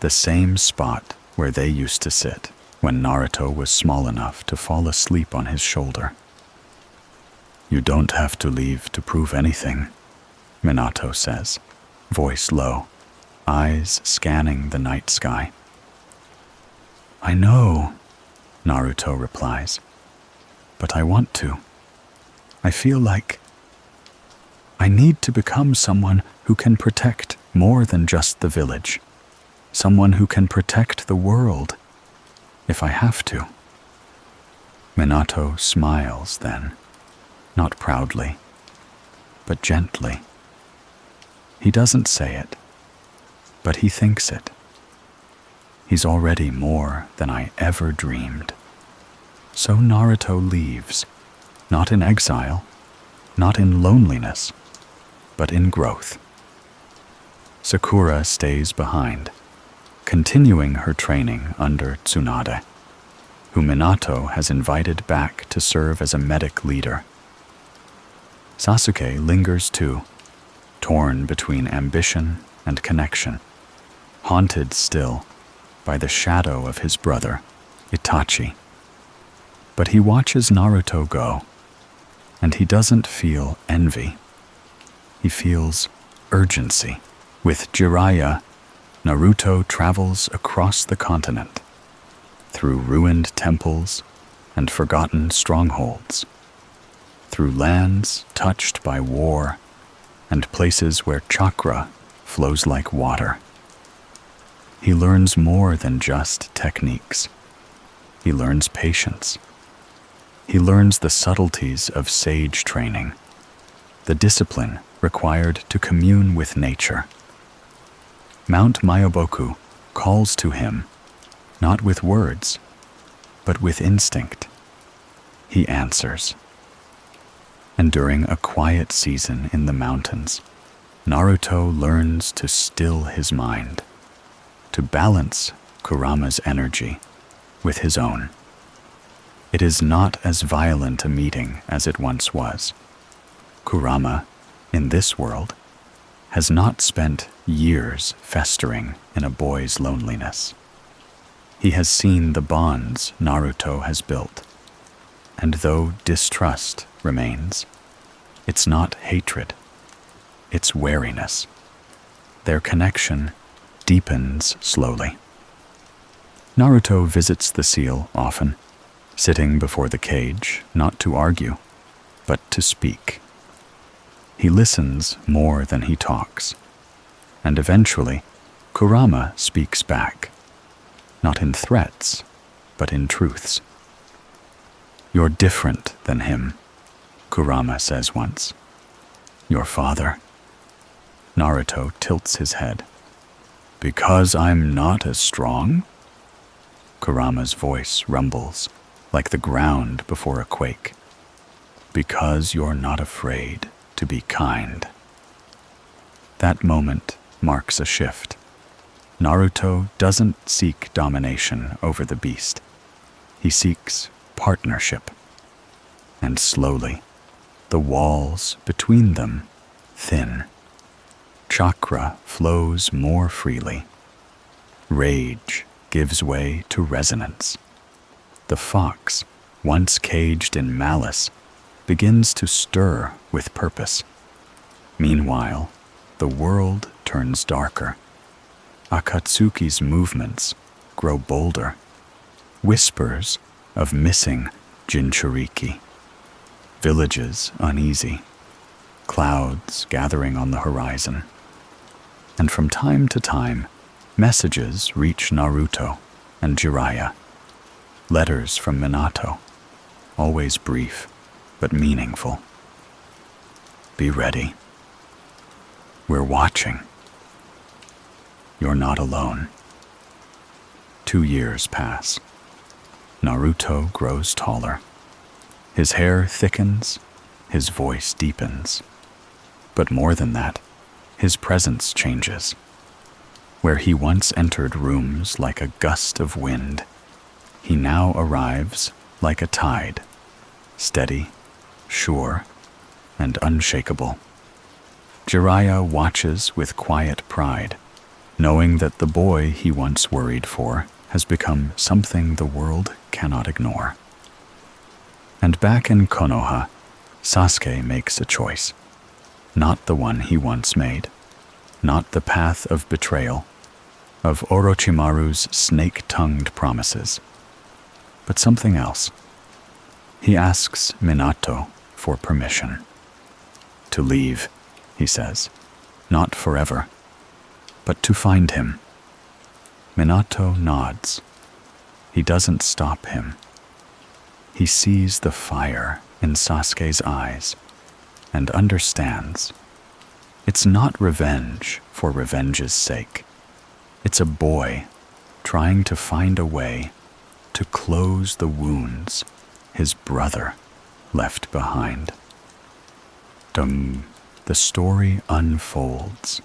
the same spot where they used to sit when Naruto was small enough to fall asleep on his shoulder. "You don't have to leave to prove anything," Minato says, voice low, eyes scanning the night sky. "I know," Naruto replies, "but I want to. I feel like I need to become someone who can protect more than just the village, someone who can protect the world, if I have to." Minato smiles then, not proudly, but gently. He doesn't say it, but he thinks it. He's already more than I ever dreamed. So Naruto leaves, not in exile, not in loneliness, but in growth. Sakura stays behind, continuing her training under Tsunade, who Minato has invited back to serve as a medic leader. Sasuke lingers too, torn between ambition and connection, haunted still by the shadow of his brother, Itachi. But he watches Naruto go, and he doesn't feel envy. He feels urgency. With Jiraiya, Naruto travels across the continent, through ruined temples and forgotten strongholds, through lands touched by war and places where chakra flows like water. He learns more than just techniques. He learns patience. He learns the subtleties of sage training, the discipline required to commune with nature. Mount Mayoboku calls to him, not with words, but with instinct. He answers. And during a quiet season in the mountains, Naruto learns to still his mind, to balance Kurama's energy with his own. It is not as violent a meeting as it once was. Kurama, in this world, has not spent years festering in a boy's loneliness. He has seen the bonds Naruto has built, and though distrust remains, it's not hatred, it's wariness. Their connection deepens slowly. Naruto visits the seal often, sitting before the cage not to argue, but to speak. He listens more than he talks, and eventually Kurama speaks back, not in threats, but in truths. "You're different than him," Kurama says once. "Your father?" Naruto tilts his head. "Because I'm not as strong?" Kurama's voice rumbles, like the ground before a quake. "Because you're not afraid to be kind." That moment marks a shift. Naruto doesn't seek domination over the beast. He seeks partnership. And slowly, the walls between them thin. Chakra flows more freely. Rage gives way to resonance. The fox, once caged in malice, begins to stir with purpose. Meanwhile, the world turns darker. Akatsuki's movements grow bolder. Whispers of missing Jinchuriki. Villages uneasy. Clouds gathering on the horizon. And from time to time, messages reach Naruto and Jiraiya. Letters from Minato, always brief but meaningful. "Be ready. We're watching. You're not alone." 2 years pass. Naruto grows taller. His hair thickens, his voice deepens. But more than that, his presence changes. Where he once entered rooms like a gust of wind, he now arrives like a tide, steady, sure, and unshakable. Jiraiya watches with quiet pride, knowing that the boy he once worried for has become something the world cannot ignore. And back in Konoha, Sasuke makes a choice. Not the one he once made, not the path of betrayal, of Orochimaru's snake-tongued promises, but something else. He asks Minato for permission. To leave, he says, not forever, but to find him. Minato nods. He doesn't stop him. He sees the fire in Sasuke's eyes and understands. It's not revenge for revenge's sake. It's a boy trying to find a way to close the wounds his brother left behind. The story unfolds.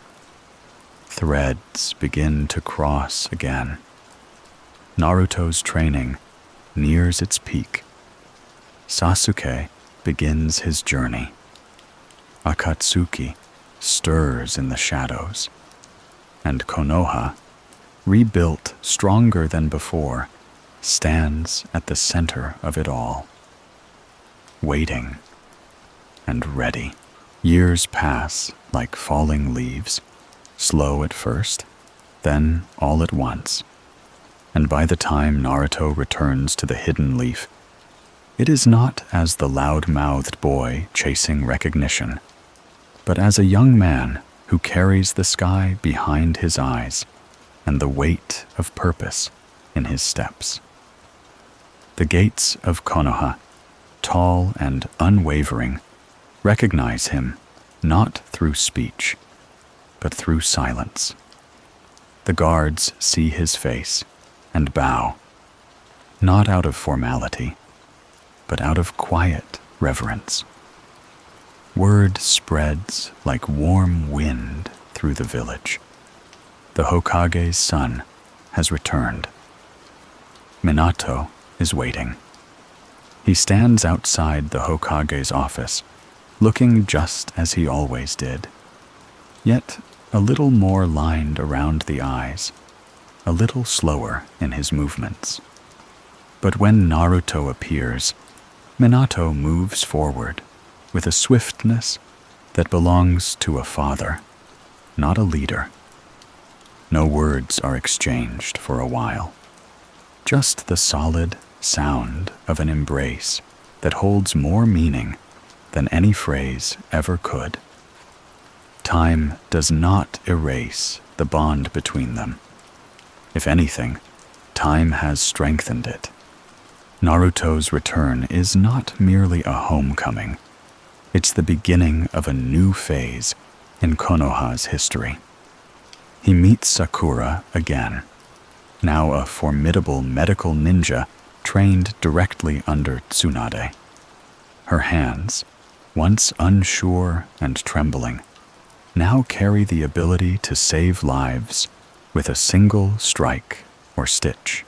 Threads begin to cross again. Naruto's training nears its peak. Sasuke begins his journey. Akatsuki stirs in the shadows. And Konoha, rebuilt stronger than before, stands at the center of it all. Waiting and ready. Years pass like falling leaves, slow at first, then all at once. and by the time Naruto returns to the hidden leaf, it is not as the loud-mouthed boy chasing recognition, but as a young man who carries the sky behind his eyes and the weight of purpose in his steps. The gates of Konoha, tall and unwavering, recognize him not through speech, but through silence. The guards see his face and bow, not out of formality, but out of quiet reverence. Word spreads like warm wind through the village. The Hokage's son has returned. Minato is waiting. He stands outside the Hokage's office, looking just as he always did, yet a little more lined around the eyes, a little slower in his movements. But when Naruto appears, Minato moves forward with a swiftness that belongs to a father, not a leader. No words are exchanged for a while, just the solid sound of an embrace that holds more meaning than any phrase ever could. Time does not erase the bond between them. If anything, time has strengthened it. Naruto's return is not merely a homecoming. It's the beginning of a new phase in Konoha's history. He meets Sakura again, now a formidable medical ninja trained directly under Tsunade. Her hands, once unsure and trembling, now carry the ability to save lives with a single strike or stitch.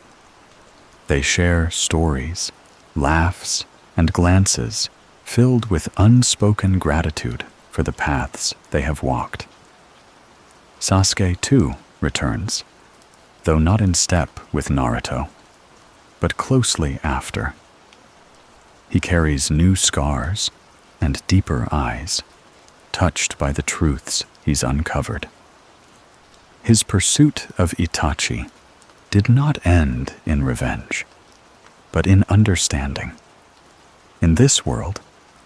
They share stories, laughs, and glances filled with unspoken gratitude for the paths they have walked. Sasuke, too, returns, though not in step with Naruto, but closely after. He carries new scars and deeper eyes, touched by the truths he's uncovered. His pursuit of Itachi did not end in revenge, but in understanding. In this world,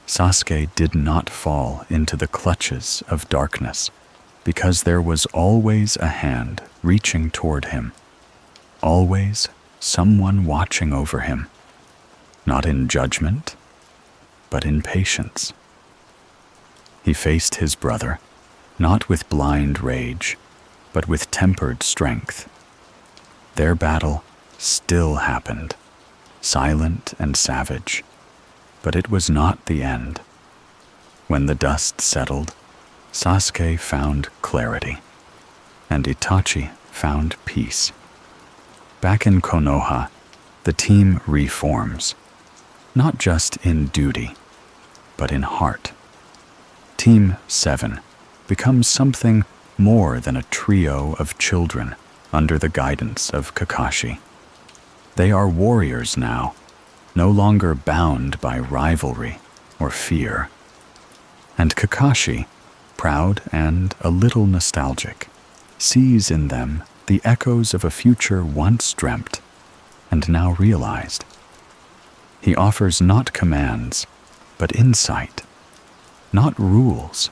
Sasuke did not fall into the clutches of darkness because there was always a hand reaching toward him, always someone watching over him, not in judgment, but in patience. He faced his brother, not with blind rage, but with tempered strength. Their battle still happened, silent and savage, but it was not the end. When the dust settled, Sasuke found clarity, and Itachi found peace. Back in Konoha, the team reforms, not just in duty, but in heart. Team 7 becomes something more than a trio of children under the guidance of Kakashi. They are warriors now, no longer bound by rivalry or fear. And Kakashi, proud and a little nostalgic, sees in them the echoes of a future once dreamt and now realized. He offers not commands, but insight, not rules,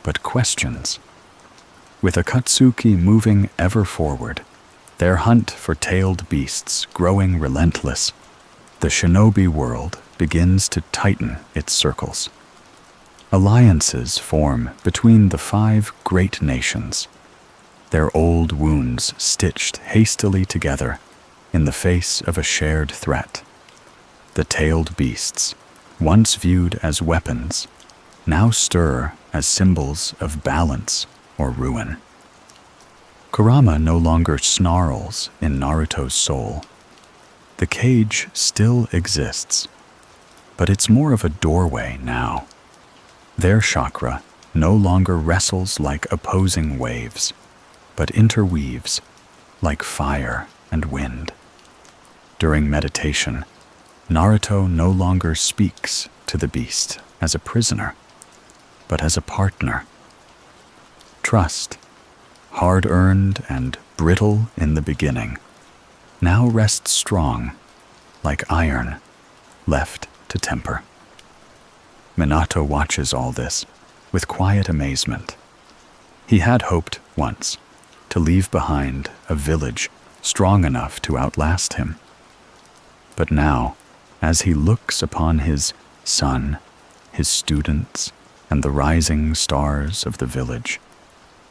but questions. With Akatsuki moving ever forward, their hunt for tailed beasts growing relentless, the shinobi world begins to tighten its circles. Alliances form between the 5 great nations, their old wounds stitched hastily together in the face of a shared threat. The tailed beasts, once viewed as weapons, now stir as symbols of balance or ruin. Kurama no longer snarls in Naruto's soul. The cage still exists, but it's more of a doorway now. Their chakra no longer wrestles like opposing waves, but interweaves like fire and wind. During meditation, Naruto no longer speaks to the beast as a prisoner, but as a partner. Trust, hard-earned and brittle in the beginning, now rests strong, like iron, left to temper. Minato watches all this with quiet amazement. He had hoped once to leave behind a village strong enough to outlast him. But now, as he looks upon his son, his students, and the rising stars of the village,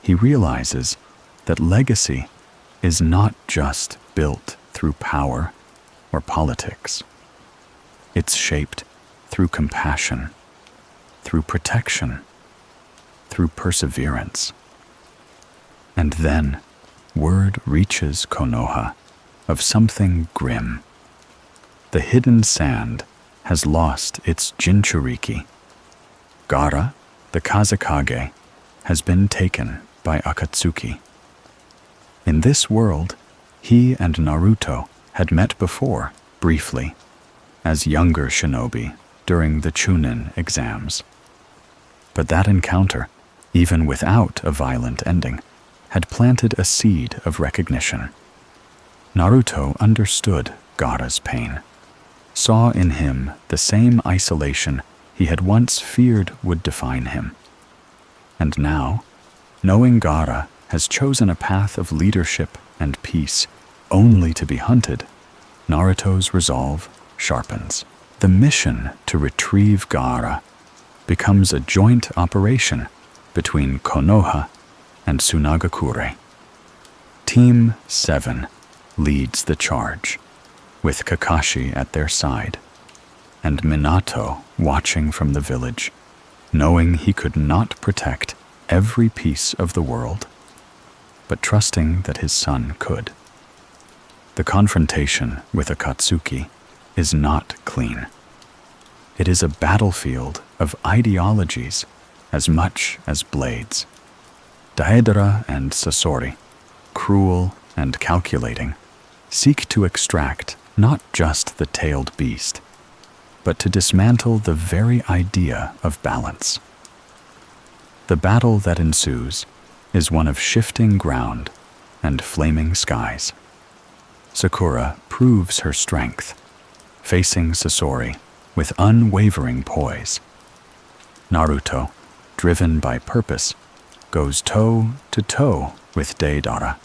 he realizes that legacy is not just built through power or politics. It's shaped through compassion, through protection, through perseverance. And then word reaches Konoha of something grim. The hidden sand has lost its Jinchuriki. Gaara, the Kazekage, has been taken by Akatsuki. In this world, he and Naruto had met before, briefly, as younger shinobi during the Chunin exams. But that encounter, even without a violent ending, had planted a seed of recognition. Naruto understood Gaara's pain, saw in him the same isolation he had once feared would define him. And now, knowing Gaara has chosen a path of leadership and peace only to be hunted, Naruto's resolve sharpens. The mission to retrieve Gaara becomes a joint operation between Konoha and Tsunagakure. Team 7 leads the charge, with Kakashi at their side, and Minato watching from the village, knowing he could not protect every piece of the world, but trusting that his son could. The confrontation with Akatsuki is not clean. It is a battlefield of ideologies as much as blades. Daedara and Sasori, cruel and calculating, seek to extract not just the tailed beast, but to dismantle the very idea of balance. The battle that ensues is one of shifting ground and flaming skies. Sakura proves her strength, facing Sasori with unwavering poise. Naruto, driven by purpose, goes toe-to-toe with Deidara,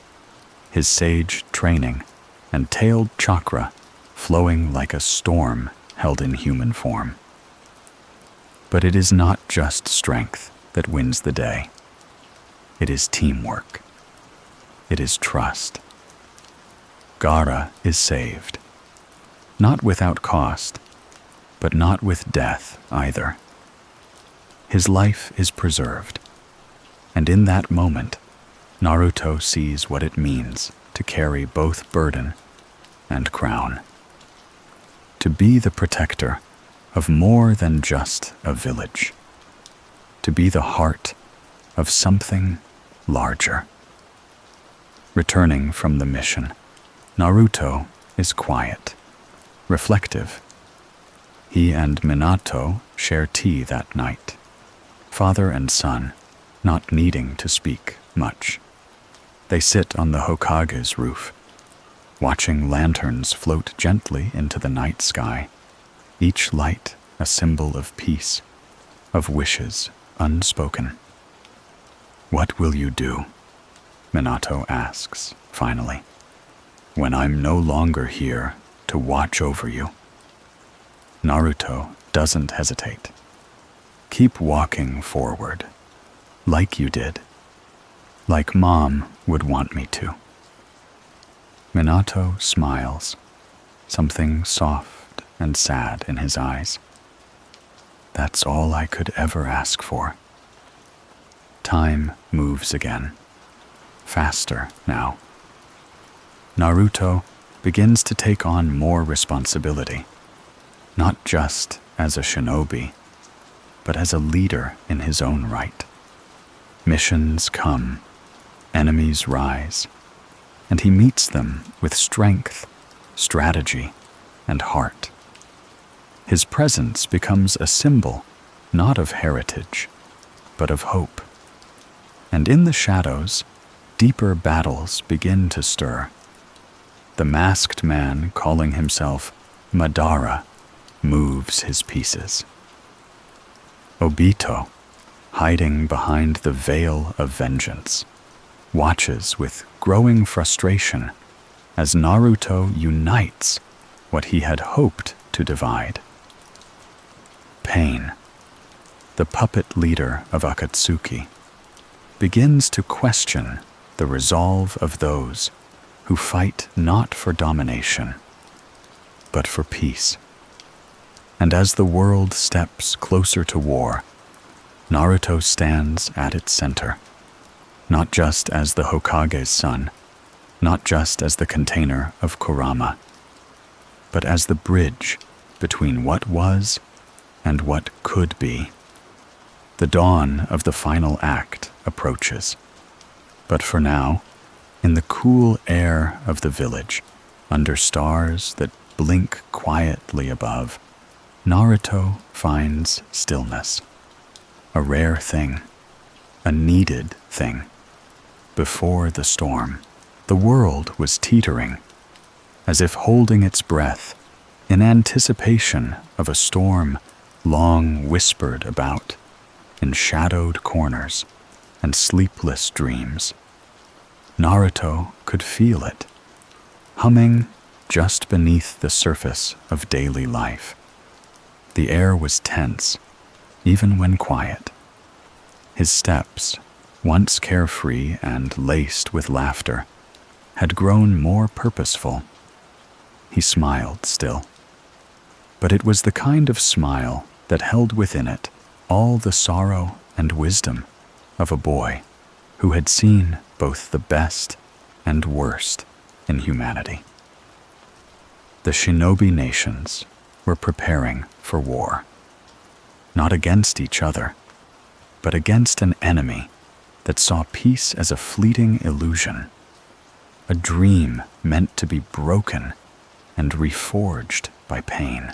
his sage training and tailed chakra flowing like a storm held in human form. But it is not just strength that wins the day. It is teamwork. It is trust. Gaara is saved. Not without cost, but not with death either. His life is preserved, and in that moment, Naruto sees what it means to carry both burden and crown. To be the protector of more than just a village. To be the heart of something larger. Returning from the mission, Naruto is quiet, reflective. He and Minato share tea that night, father and son, not needing to speak much. They sit on the Hokage's roof, watching lanterns float gently into the night sky, each light a symbol of peace, of wishes unspoken. "What will you do?" Minato asks, finally, "when I'm no longer here to watch over you?" Naruto doesn't hesitate. "Keep walking forward, like you did, like Mom would want me to." Minato smiles, something soft and sad in his eyes. "That's all I could ever ask for." Time moves again, faster now. Naruto begins to take on more responsibility, not just as a shinobi, but as a leader in his own right. Missions come, enemies rise, and he meets them with strength, strategy, and heart. His presence becomes a symbol not of heritage, but of hope. And in the shadows, deeper battles begin to stir. the masked man calling himself Madara moves his pieces. Obito, hiding behind the veil of vengeance, watches with growing frustration as Naruto unites what he had hoped to divide. Pain, the puppet leader of Akatsuki, begins to question the resolve of those who fight not for domination, but for peace. And as the world steps closer to war, Naruto stands at its center, not just as the Hokage's son, not just as the container of Kurama, but as the bridge between what was and what could be. The dawn of the final act approaches, but for now, in the cool air of the village, under stars that blink quietly above, Naruto finds stillness, a rare thing, a needed thing. Before the storm, the world was teetering, as if holding its breath in anticipation of a storm long whispered about in shadowed corners and sleepless dreams. Naruto could feel it, humming just beneath the surface of daily life. The air was tense, even when quiet. His steps, once carefree and laced with laughter, had grown more purposeful. He smiled still, but it was the kind of smile that held within it all the sorrow and wisdom of a boy who had seen both the best and worst in humanity. The shinobi nations were preparing for war, not against each other, but against an enemy that saw peace as a fleeting illusion, a dream meant to be broken and reforged by pain.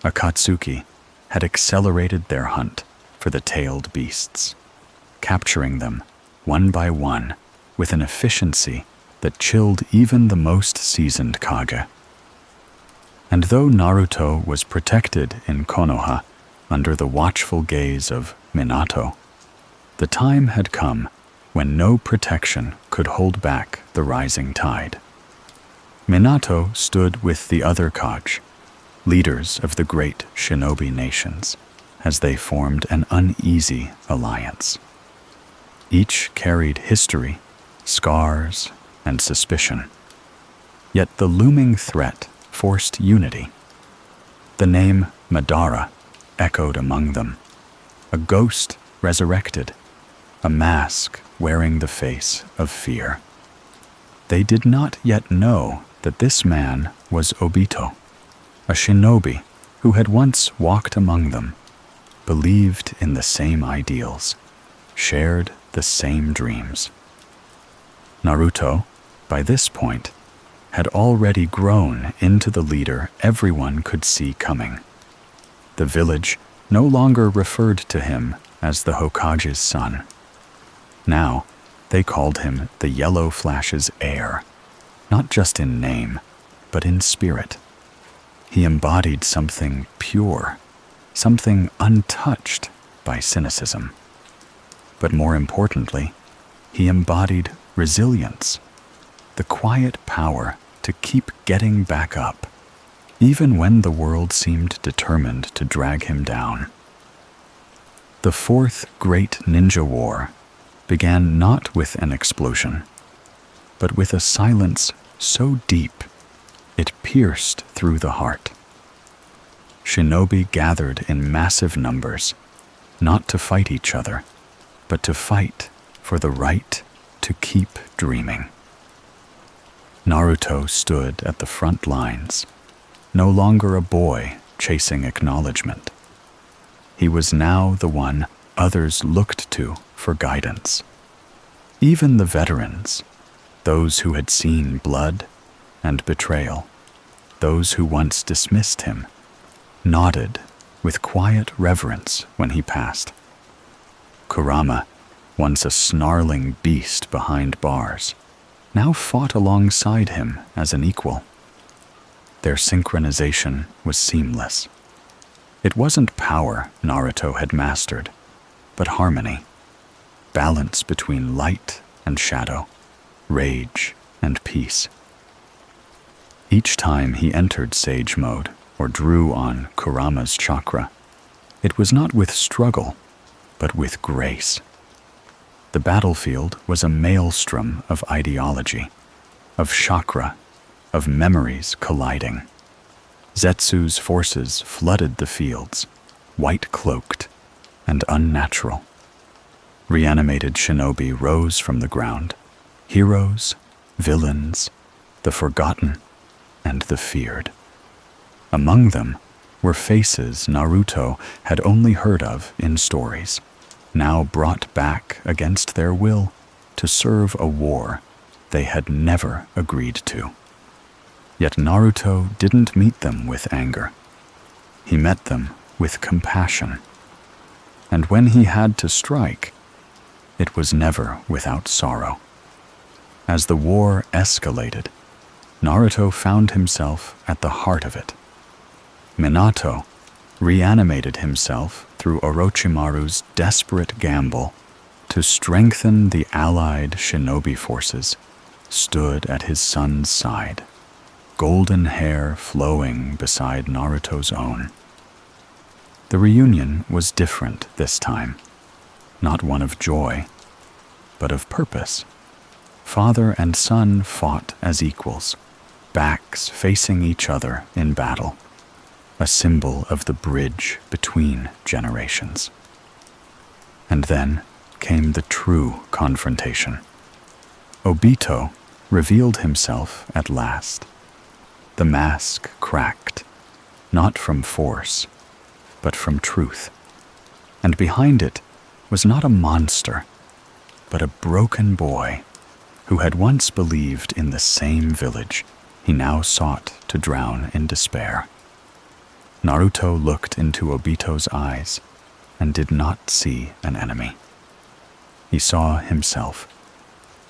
Akatsuki had accelerated their hunt for the tailed beasts, capturing them one by one with an efficiency that chilled even the most seasoned Kage. And though Naruto was protected in Konoha under the watchful gaze of Minato, the time had come when no protection could hold back the rising tide. Minato stood with the other Kage, leaders of the great shinobi nations, as they formed an uneasy alliance. Each carried history, scars, and suspicion. Yet the looming threat forced unity. The name Madara echoed among them, a ghost resurrected, a mask wearing the face of fear. They did not yet know that this man was Obito, a shinobi who had once walked among them, believed in the same ideals, shared the same dreams. Naruto, by this point, had already grown into the leader everyone could see coming. The village no longer referred to him as the Hokage's son. Now, they called him the Yellow Flash's heir, not just in name, but in spirit. He embodied something pure, something untouched by cynicism. But more importantly, he embodied resilience, the quiet power to keep getting back up, even when the world seemed determined to drag him down. The Fourth Great Ninja War began not with an explosion, but with a silence so deep it pierced through the heart. Shinobi gathered in massive numbers, not to fight each other, but to fight for the right to keep dreaming. Naruto stood at the front lines, no longer a boy chasing acknowledgement. He was now the one others looked to for guidance. Even the veterans, those who had seen blood and betrayal, those who once dismissed him, nodded with quiet reverence when he passed. Kurama, once a snarling beast behind bars, now fought alongside him as an equal. Their synchronization was seamless. It wasn't power Naruto had mastered, but harmony, balance between light and shadow, rage and peace. Each time he entered sage mode or drew on Kurama's chakra, it was not with struggle, but with grace. The battlefield was a maelstrom of ideology, of chakra, of memories colliding. Zetsu's forces flooded the fields, white-cloaked and unnatural. Reanimated shinobi rose from the ground, heroes, villains, the forgotten, and the feared. Among them were faces Naruto had only heard of in stories, now brought back against their will to serve a war they had never agreed to. Yet Naruto didn't meet them with anger. He met them with compassion. And when he had to strike, it was never without sorrow. As the war escalated, Naruto found himself at the heart of it. Minato reanimated himself through Orochimaru's desperate gamble to strengthen the allied shinobi forces, stood at his son's side, golden hair flowing beside Naruto's own. The reunion was different this time, not one of joy, but of purpose. Father and son fought as equals, backs facing each other in battle, a symbol of the bridge between generations. And then came the true confrontation. Obito revealed himself at last. The mask cracked, not from force, but from truth. And behind it was not a monster, but a broken boy who had once believed in the same village he now sought to drown in despair. Naruto looked into Obito's eyes and did not see an enemy. He saw himself,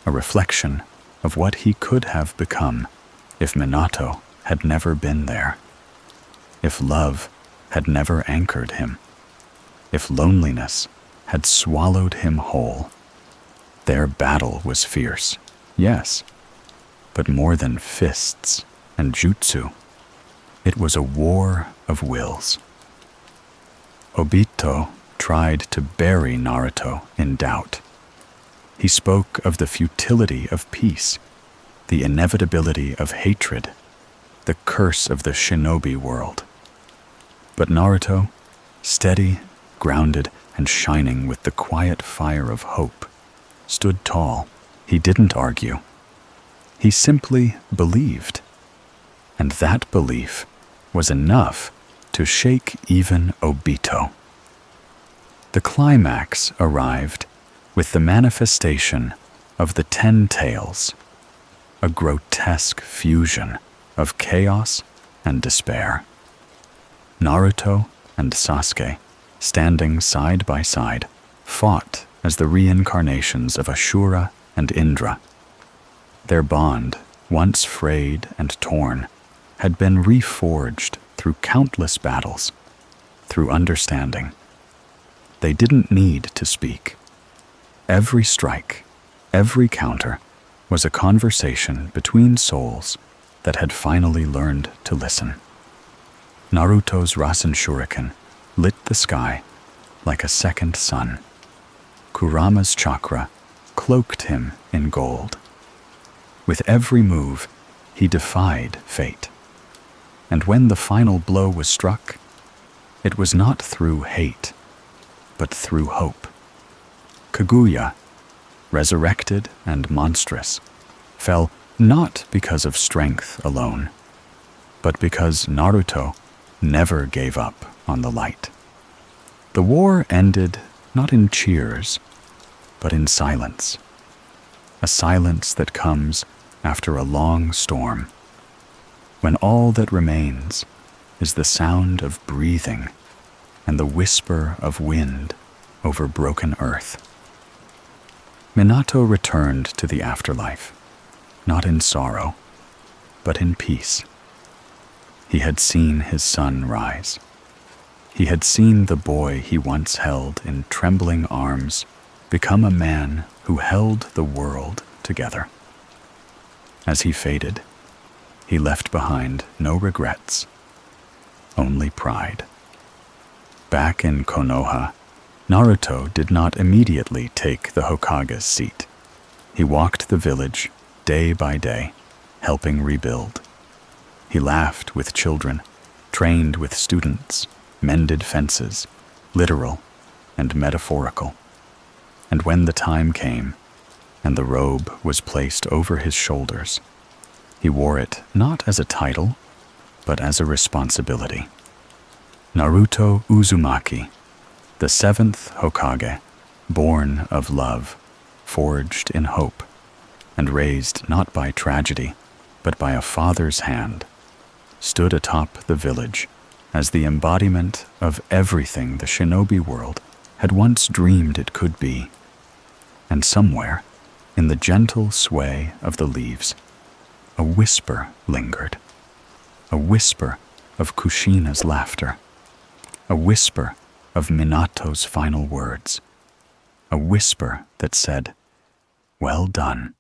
a reflection of what he could have become if Minato had never been there, if love had never anchored him, if loneliness had swallowed him whole. Their battle was fierce, yes, but more than fists and jutsu, it was a war of wills. Obito tried to bury Naruto in doubt. He spoke of the futility of peace, the inevitability of hatred, the curse of the shinobi world. But Naruto, steady, grounded, and shining with the quiet fire of hope, stood tall. He didn't argue. He simply believed. And that belief was enough to shake even Obito. The climax arrived with the manifestation of the 10 Tails, a grotesque fusion of chaos and despair. Naruto and Sasuke, standing side by side, fought as the reincarnations of Ashura and Indra. Their bond, once frayed and torn, had been reforged through countless battles, through understanding. They didn't need to speak. Every strike, every counter, was a conversation between souls that had finally learned to listen. Naruto's Rasen Shuriken lit the sky like a second sun. Kurama's chakra cloaked him in gold. With every move, he defied fate. And when the final blow was struck, it was not through hate, but through hope. Kaguya, resurrected and monstrous, fell not because of strength alone, but because Naruto never gave up on the light. The war ended not in cheers, but in silence. A silence that comes after a long storm, when all that remains is the sound of breathing and the whisper of wind over broken earth. Minato returned to the afterlife, not in sorrow, but in peace. He had seen his son rise. He had seen the boy he once held in trembling arms become a man who held the world together. As he faded, he left behind no regrets, only pride. Back in Konoha, Naruto did not immediately take the Hokage's seat. He walked the village day by day, helping rebuild. He laughed with children, trained with students, mended fences, literal and metaphorical. And when the time came, and the robe was placed over his shoulders, he wore it not as a title, but as a responsibility. Naruto Uzumaki, the seventh Hokage, born of love, forged in hope, and raised not by tragedy, but by a father's hand, stood atop the village as the embodiment of everything the shinobi world had once dreamed it could be. And somewhere, in the gentle sway of the leaves, a whisper lingered, a whisper of Kushina's laughter, a whisper of Minato's final words, a whisper that said, "Well done."